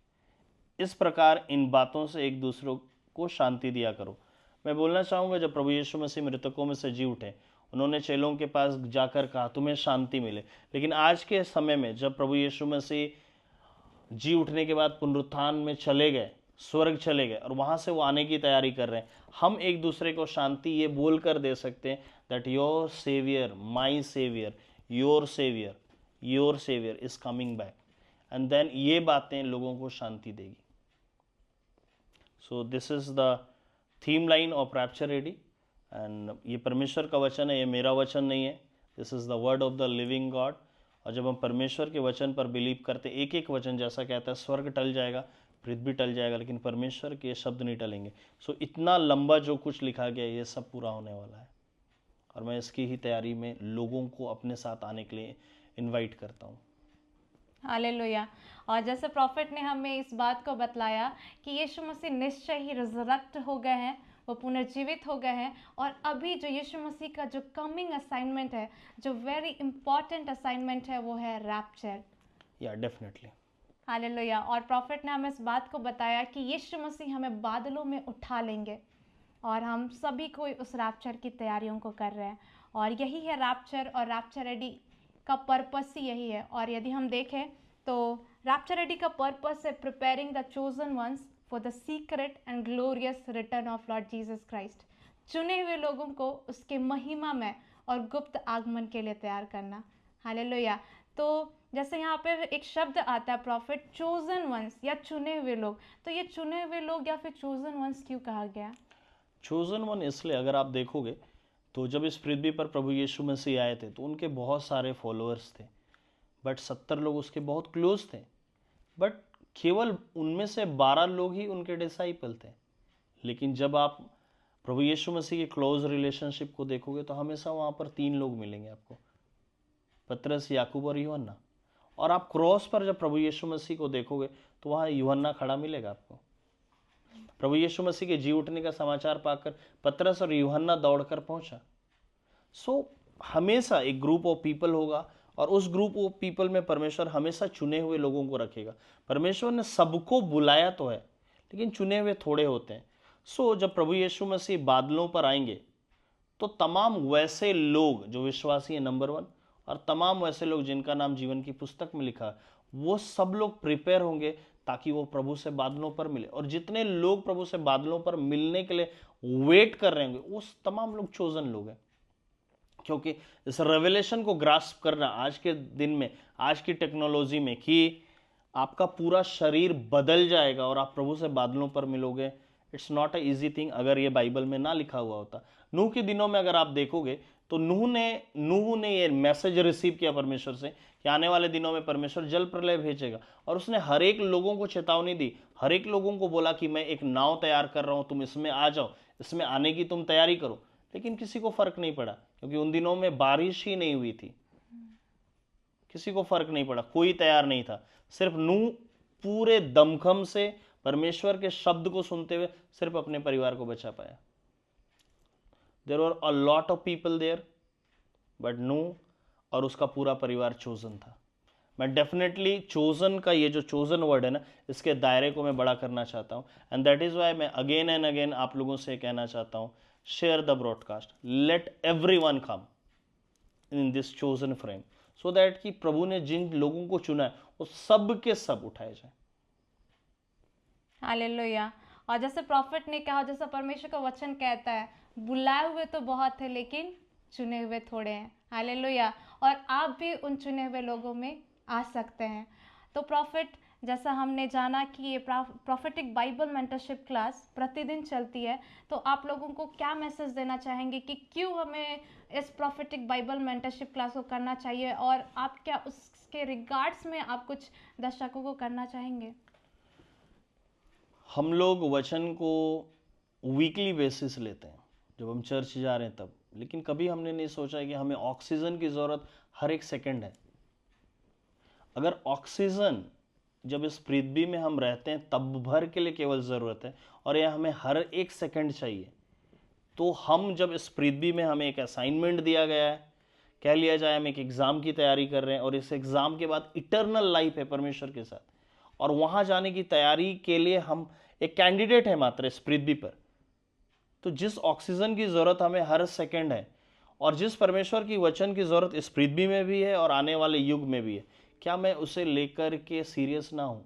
इस प्रकार इन बातों से एक दूसरे को शांति दिया करो। मैं बोलना चाहूँगा, जब प्रभु यीशु मसीह मृतकों में से जी उठे, उन्होंने चेलों के पास जाकर कहा तुम्हें शांति मिले। लेकिन आज के समय में जब प्रभु यीशु मसीह जी उठने के बाद पुनरुत्थान में चले गए, स्वर्ग चले गए, और वहाँ से वो आने की तैयारी कर रहे हैं, हम एक दूसरे को शांति ये बोल कर दे सकते हैं that your saviour, my saviour, your saviour is coming back. And then ये बातें लोगों को शांति देगी। So this is the theme line of rapture ready. And ये परमेश्वर का वचन है, ये मेरा वचन नहीं है। This is the word of the living God. और जब हम परमेश्वर के वचन पर बिलीव करते, एक एक वचन जैसा कहता है, स्वर्ग टल जाएगा, पृथ्वी टल जाएगा, लेकिन परमेश्वर के शब्द नहीं टलेंगे। सो इतना लंबा जो कुछ लिखा गया ये सब पूरा होने वाला है, और मैं इसकी ही तैयारी में लोगों को अपने साथ आने के लिए इन्वाइट करता हूँ। हालेलुया। और जैसे प्रॉफिट ने हमें इस बात को बतलाया कि यीशु मसीह निश्चय ही रिजरेक्ट हो गए हैं, वो पुनर्जीवित हो गए हैं, और अभी जो यीशु मसीह का जो कमिंग असाइनमेंट है, जो वेरी इंपॉर्टेंट असाइनमेंट है, वो है रैप्चर। या डेफिनेटली। हालेलुया। और प्रॉफिट ने हमें इस बात को बताया कि यीशु मसीह हमें बादलों में उठा लेंगे, और हम सभी कोई उस रैप्चर की तैयारियों को कर रहे हैं, और यही है रैप्चर, और रैप्चर रेडी का पर्पस ही यही है। और यदि हम देखें तो रैप्चर रेडी का पर्पस है preparing the chosen ones for the secret and glorious return of Lord Jesus Christ. चुने हुए लोगों को उसके महिमा में और गुप्त आगमन के लिए तैयार करना। हालेलुया। तो जैसे यहाँ पे एक शब्द आता है प्रॉफिट, चोजन वंस या चुने हुए लोग, तो ये चुने हुए लोग या फिर चोजन वंस क्यों कहा गया? चोजन वन इसलिए, अगर आप देखोगे तो जब इस पृथ्वी पर प्रभु यीशु मसीह आए थे तो उनके बहुत सारे फॉलोअर्स थे, बट 70 लोग उसके बहुत क्लोज थे, बट केवल उनमें से 12 लोग ही उनके डिसाइपल थे। लेकिन जब आप प्रभु यीशु मसीह के क्लोज रिलेशनशिप को देखोगे तो हमेशा वहाँ पर 3 लोग मिलेंगे आपको, पतरस, याकूब और यूहन्ना। और आप क्रॉस पर जब प्रभु यीशु मसीह को देखोगे तो वहाँ यूहन्ना खड़ा मिलेगा आपको। प्रभु यीशु मसीह के जी उठने का समाचार पाकर पतरस और यूहन्ना दौड़कर पहुंचा। सो हमेशा एक ग्रुप ऑफ पीपल होगा और उस ग्रुप ऑफ पीपल में परमेश्वर हमेशा चुने हुए लोगों को रखेगा। परमेश्वर ने सबको बुलाया तो है, लेकिन चुने हुए थोड़े होते हैं। सो जब प्रभु यीशु मसीह बादलों पर आएंगे तो तमाम वैसे लोग जो विश्वासी है नंबर 1, और तमाम वैसे लोग जिनका नाम जीवन की पुस्तक में लिखा, वो सब लोग प्रिपेयर होंगे ताकि वो प्रभु से बादलों पर मिले। और जितने लोग प्रभु से बादलों पर मिलने के लिए वेट कर रहे होंगे, वो तमाम लोग चोजन लोग हैं। क्योंकि इस रेवलेशन को ग्रास्प करना आज के दिन में, आज की टेक्नोलॉजी में, कि आपका पूरा शरीर बदल जाएगा और आप प्रभु से बादलों पर मिलोगे, it's not a easy thing अगर ये बाइबल में ना लिखा हुआ होता। नूह के दिनों में अगर आप देखोगे तो नूह ने ये मैसेज रिसीव किया परमेश्वर से कि आने वाले दिनों में परमेश्वर जल प्रलय भेजेगा, और उसने हर एक लोगों को चेतावनी दी, हर एक लोगों को बोला कि मैं एक नाव तैयार कर रहा हूं, तुम इसमें आ जाओ, इसमें आने की तुम तैयारी करो। लेकिन किसी को फर्क नहीं पड़ा, क्योंकि उन दिनों में बारिश ही नहीं हुई थी। किसी को फर्क नहीं पड़ा, कोई तैयार नहीं था। सिर्फ नूह पूरे दमखम से परमेश्वर के शब्द को सुनते हुए सिर्फ अपने परिवार को बचा पाया। There were a lot of people there, but नूह और उसका पूरा परिवार चोजन था। मैं डेफिनेटली चोजन का ये जो चोजन वर्ड है ना, इसके दायरे को मैं बड़ा करना चाहता हूँ। एंड दैट इज वाई मैं अगेन एंड अगेन आप लोगों से कहना चाहता हूँ, share the broadcast, late everyone come in this chosen frame, so that कि प्रभु ने जिन लोगों को चुना है वो सब के सब उठाए जाए। हालेलुया। और जैसे प्रॉफिट ने कहा, जैसे परमेश्वर का वचन कहता है, बुलाए हुए तो बहुत है लेकिन चुने हुए थोड़े हैं। हालेलुया। और आप भी उन चुने हुए लोगों में आ सकते हैं। तो प्रॉफिट, जैसा हमने जाना कि ये प्रॉफिटिक बाइबल मेंटरशिप क्लास प्रतिदिन चलती है, तो आप लोगों को क्या मैसेज देना चाहेंगे कि क्यों हमें इस प्रॉफिटिक बाइबल मेंटरशिप क्लास को करना चाहिए, और आप क्या उसके रिगार्ड्स में आप कुछ दर्शकों को करना चाहेंगे? हम लोग वचन को वीकली बेसिस लेते हैं जब हम चर्च जा रहे हैं तब, लेकिन कभी हमने नहीं सोचा कि हमें ऑक्सीजन की ज़रूरत हर एक सेकंड है। अगर ऑक्सीजन जब इस पृथ्वी में हम रहते हैं तब भर के लिए केवल ज़रूरत है, और यह हमें हर एक सेकंड चाहिए, तो हम जब इस पृथ्वी में हमें एक असाइनमेंट दिया गया है, कह लिया जाए हम एक एग्ज़ाम की तैयारी कर रहे हैं, और इस एग्ज़ाम के बाद इटर्नल लाइफ है परमेश्वर के साथ, और वहाँ जाने की तैयारी के लिए हम एक कैंडिडेट है मात्र इस पृथ्वी पर। तो जिस ऑक्सीजन की ज़रूरत हमें हर सेकंड है, और जिस परमेश्वर की वचन की ज़रूरत इस पृथ्वी में भी है और आने वाले युग में भी है, क्या मैं उसे लेकर के सीरियस ना हूँ?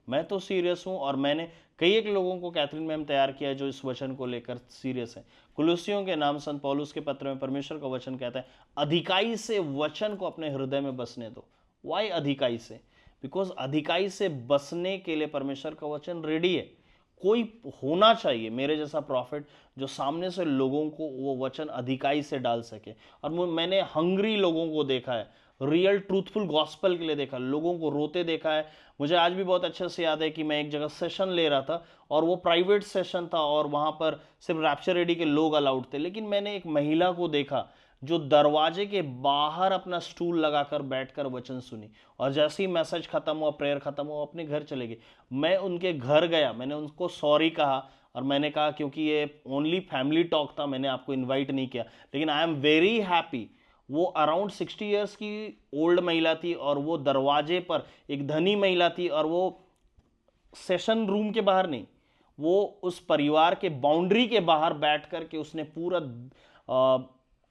मैं तो सीरियस हूँ, और मैंने कई एक लोगों को कैथरीन मैम तैयार किया जो इस वचन को लेकर सीरियस है। कुलुसियों के नाम संत पौलुस के पत्र में परमेश्वर का वचन कहता है, अधिकाई से वचन को अपने हृदय में बसने दो। वाई अधिकाई से? बिकॉज अधिकाई से बसने के लिए परमेश्वर का वचन रेडी है। कोई होना चाहिए मेरे जैसा प्रॉफिट जो सामने से लोगों को वो वचन अधिकाई से डाल सके। और मैंने हंग्री लोगों को देखा है, रियल ट्रूथफुल गॉस्पेल के लिए देखा, लोगों को रोते देखा है। मुझे आज भी बहुत अच्छे से याद है कि मैं एक जगह सेशन ले रहा था, और वो प्राइवेट सेशन था, और वहाँ पर सिर्फ रैप्चर रेडी के लोग अलाउड थे, लेकिन मैंने एक महिला को देखा जो दरवाजे के बाहर अपना स्टूल लगाकर बैठकर वचन सुनी, और जैसे ही मैसेज खत्म हुआ, प्रेयर खत्म हुआ, अपने घर चले गए। मैं उनके घर गया, मैंने उनको सॉरी कहा, और मैंने कहा क्योंकि ये ओनली फैमिली टॉक था, मैंने आपको इनवाइट नहीं किया, लेकिन आई एम वेरी हैप्पी। वो अराउंड 60 ईयर्स की ओल्ड महिला थी, और वो दरवाजे पर एक धनी महिला थी, और वो सेशन रूम के बाहर नहीं, वो उस परिवार के बाउंड्री के बाहर बैठ कर के उसने पूरा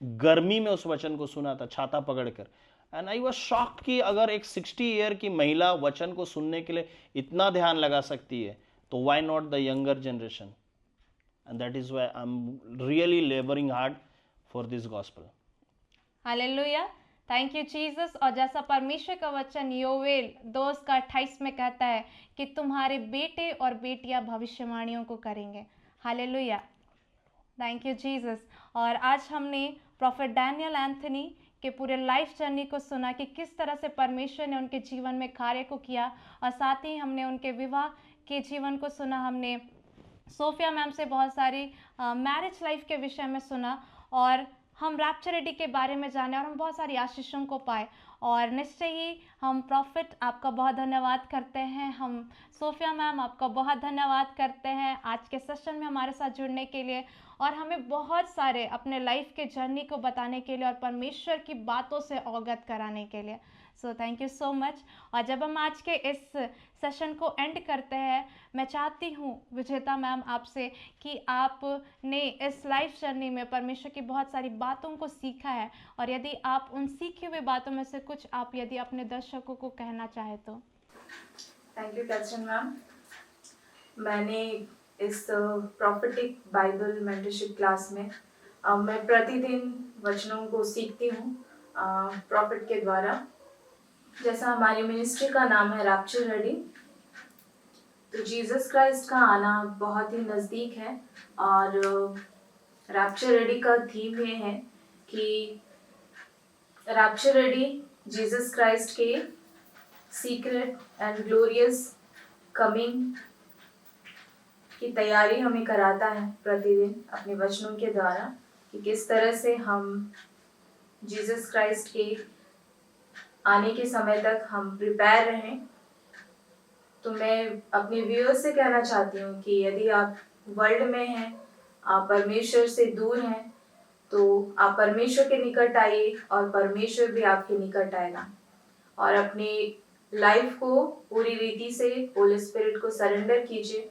गर्मी में उस वचन को सुना था, छाता पकड़कर। एंड आई वाज शॉक्ड कि अगर एक 60 ईयर की महिला वचन को सुनने के लिए इतना ध्यान लगा सकती है, तो why not the younger generation? And that is why I am really labouring hard for this gospel. Hallelujah, thank you Jesus. और जैसा परमेश्वर का वचन योवेल 2:28 में कहता है कि तुम्हारे बेटे और बेटियां भविष्यवाणियों को करेंगे। Hallelujah, thank you Jesus. और आज हमने प्रॉफिट डैनियल एंथनी के पूरे लाइफ जर्नी को सुना कि किस तरह से परमेश्वर ने उनके जीवन में कार्य को किया, और साथ ही हमने उनके विवाह के जीवन को सुना। हमने सोफिया मैम से बहुत सारी मैरिज लाइफ के विषय में सुना, और हम रैप्चर रेडी के बारे में जाने और हम बहुत सारी आशीषों को पाए। और निश्चय ही हम प्रॉफिट आपका बहुत धन्यवाद करते हैं, हम सोफिया मैम आपका बहुत धन्यवाद करते हैं आज के सेशन में हमारे साथ जुड़ने के लिए और हमें बहुत सारे अपने लाइफ के जर्नी को बताने के लिए और परमेश्वर की बातों से अवगत कराने के लिए। So thank you so much. और जब हम आज के इस सेशन को एंड करते हैं, मैं चाहती हूँ विजेता मैम आपसे कि आपने इस लाइफ जर्नी में परमेश्वर की बहुत सारी बातों को सीखा है और यदि आप उन सीखी हुई बातों में से कुछ आप यदि अपने दर्शकों को कहना चाहे तो। Thank you Catherine ma'am. मैंने इस प्रॉफिटिक बाइबल मेंटरशिप क्लास में मैं प्रतिदिन वचनों को सीखती हूँ प्रॉफिट के द्वारा। जैसा हमारी मिनिस्ट्री का नाम है रैप्चर रेडी, तो जीसस क्राइस्ट का आना बहुत ही नज़दीक है और रैप्चर रेडी का थीम ये है कि रैप्चर रेडी जीसस क्राइस्ट के सीक्रेट एंड ग्लोरियस कमिंग की तैयारी हमें कराता है प्रतिदिन अपने वचनों के द्वारा कि किस तरह से हम जीसस क्राइस्ट के आने के समय तक हम प्रिपेयर रहें। तो मैं अपने व्यूअर्स से कहना चाहती हूँ कि यदि आप वर्ल्ड में हैं, आप परमेश्वर से दूर हैं, तो आप परमेश्वर के निकट आइए और परमेश्वर भी आपके निकट आएगा। और अपनी लाइफ को पूरी रीति से होली स्पिरिट को सरेंडर कीजिए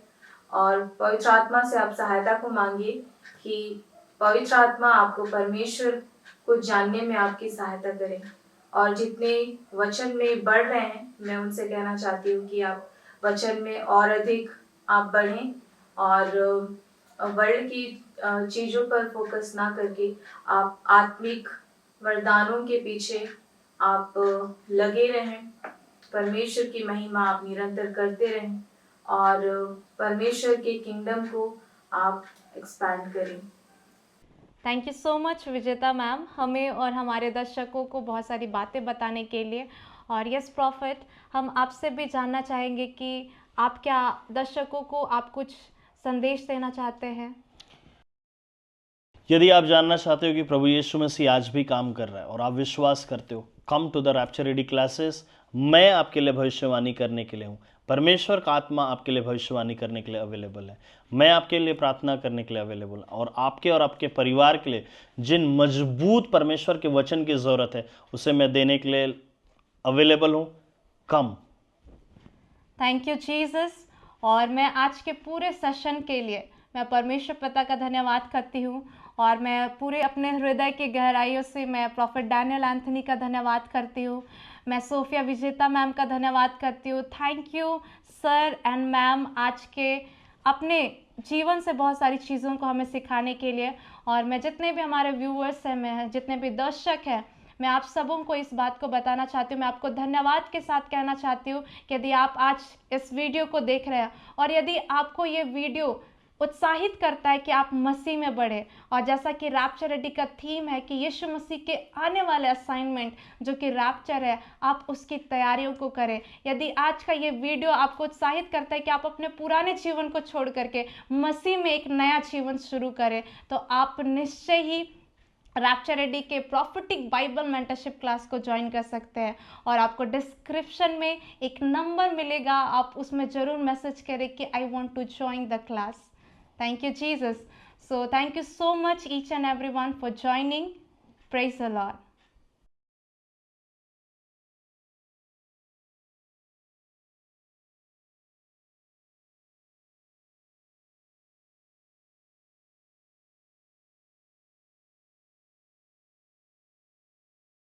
और पवित्र आत्मा से आप सहायता को मांगिए कि पवित्र आत्मा आपको परमेश्वर को जानने में आपकी सहायता करे। और जितने वचन में बढ़ रहे हैं, मैं उनसे कहना चाहती हूँ कि आप वचन में और अधिक आप बढ़ें और वर्ल्ड की चीज़ों पर फोकस ना करके आप आत्मिक वरदानों के पीछे आप लगे रहें। परमेश्वर की महिमा आप निरंतर करते रहें और परमेश्वर के किंगडम को आप एक्सपैंड करें। थैंक यू सो मच विजेता मैम, हमें और हमारे दर्शकों को बहुत सारी बातें बताने के लिए। और यस प्रॉफिट, हम आपसे भी जानना चाहेंगे कि आप क्या दर्शकों को आप कुछ संदेश देना चाहते हैं। यदि आप जानना चाहते हो कि प्रभु यीशु मसीह आज भी काम कर रहा है और आप विश्वास करते हो, come to the rapture ready classes. मैं आपके लिए भविष्यवाणी करने के लिए हूँ। परमेश्वर का आत्मा आपके लिए भविष्यवाणी करने के लिए अवेलेबल है। मैं आपके लिए प्रार्थना करने के लिए अवेलेबल है और आपके परिवार के लिए जिन मजबूत परमेश्वर के वचन की ज़रूरत है उसे मैं देने के लिए अवेलेबल हूँ। कम। Thank you Jesus. और मैं आज के पूरे सेशन के लिए मैं परमेश्वर पिता का धन्यवाद करती हूँ और मैं पूरे अपने हृदय की गहराइयों से मैं प्रॉफिट डैनियल एंथनी का धन्यवाद करती हूँ। मैं सोफिया विजेता मैम का धन्यवाद करती हूँ। Thank you sir and ma'am आज के अपने जीवन से बहुत सारी चीज़ों को हमें सिखाने के लिए। और मैं जितने भी हमारे व्यूअर्स हैं, मैं जितने भी दर्शक हैं, मैं आप सबों को इस बात को बताना चाहती हूँ, मैं आपको धन्यवाद के साथ कहना चाहती हूँ कि यदि आप आज इस वीडियो को देख रहे हैं और यदि आपको ये वीडियो उत्साहित करता है कि आप मसीह में बढ़े, और जैसा कि रैप्चर रेडी का थीम है कि यीशु मसीह के आने वाले असाइनमेंट जो कि रैप्चर है, आप उसकी तैयारियों को करें। यदि आज का ये वीडियो आपको उत्साहित करता है कि आप अपने पुराने जीवन को छोड़ करके मसीह में एक नया जीवन शुरू करें, तो आप निश्चय ही रैप्चर रेडी के प्रॉफिटिक बाइबल मेंटरशिप क्लास को ज्वाइन कर सकते हैं। और आपको डिस्क्रिप्शन में एक नंबर मिलेगा, आप उसमें ज़रूर मैसेज करें कि I want to join the class. Thank you, Jesus. So thank you so much each and everyone for joining. Praise the Lord.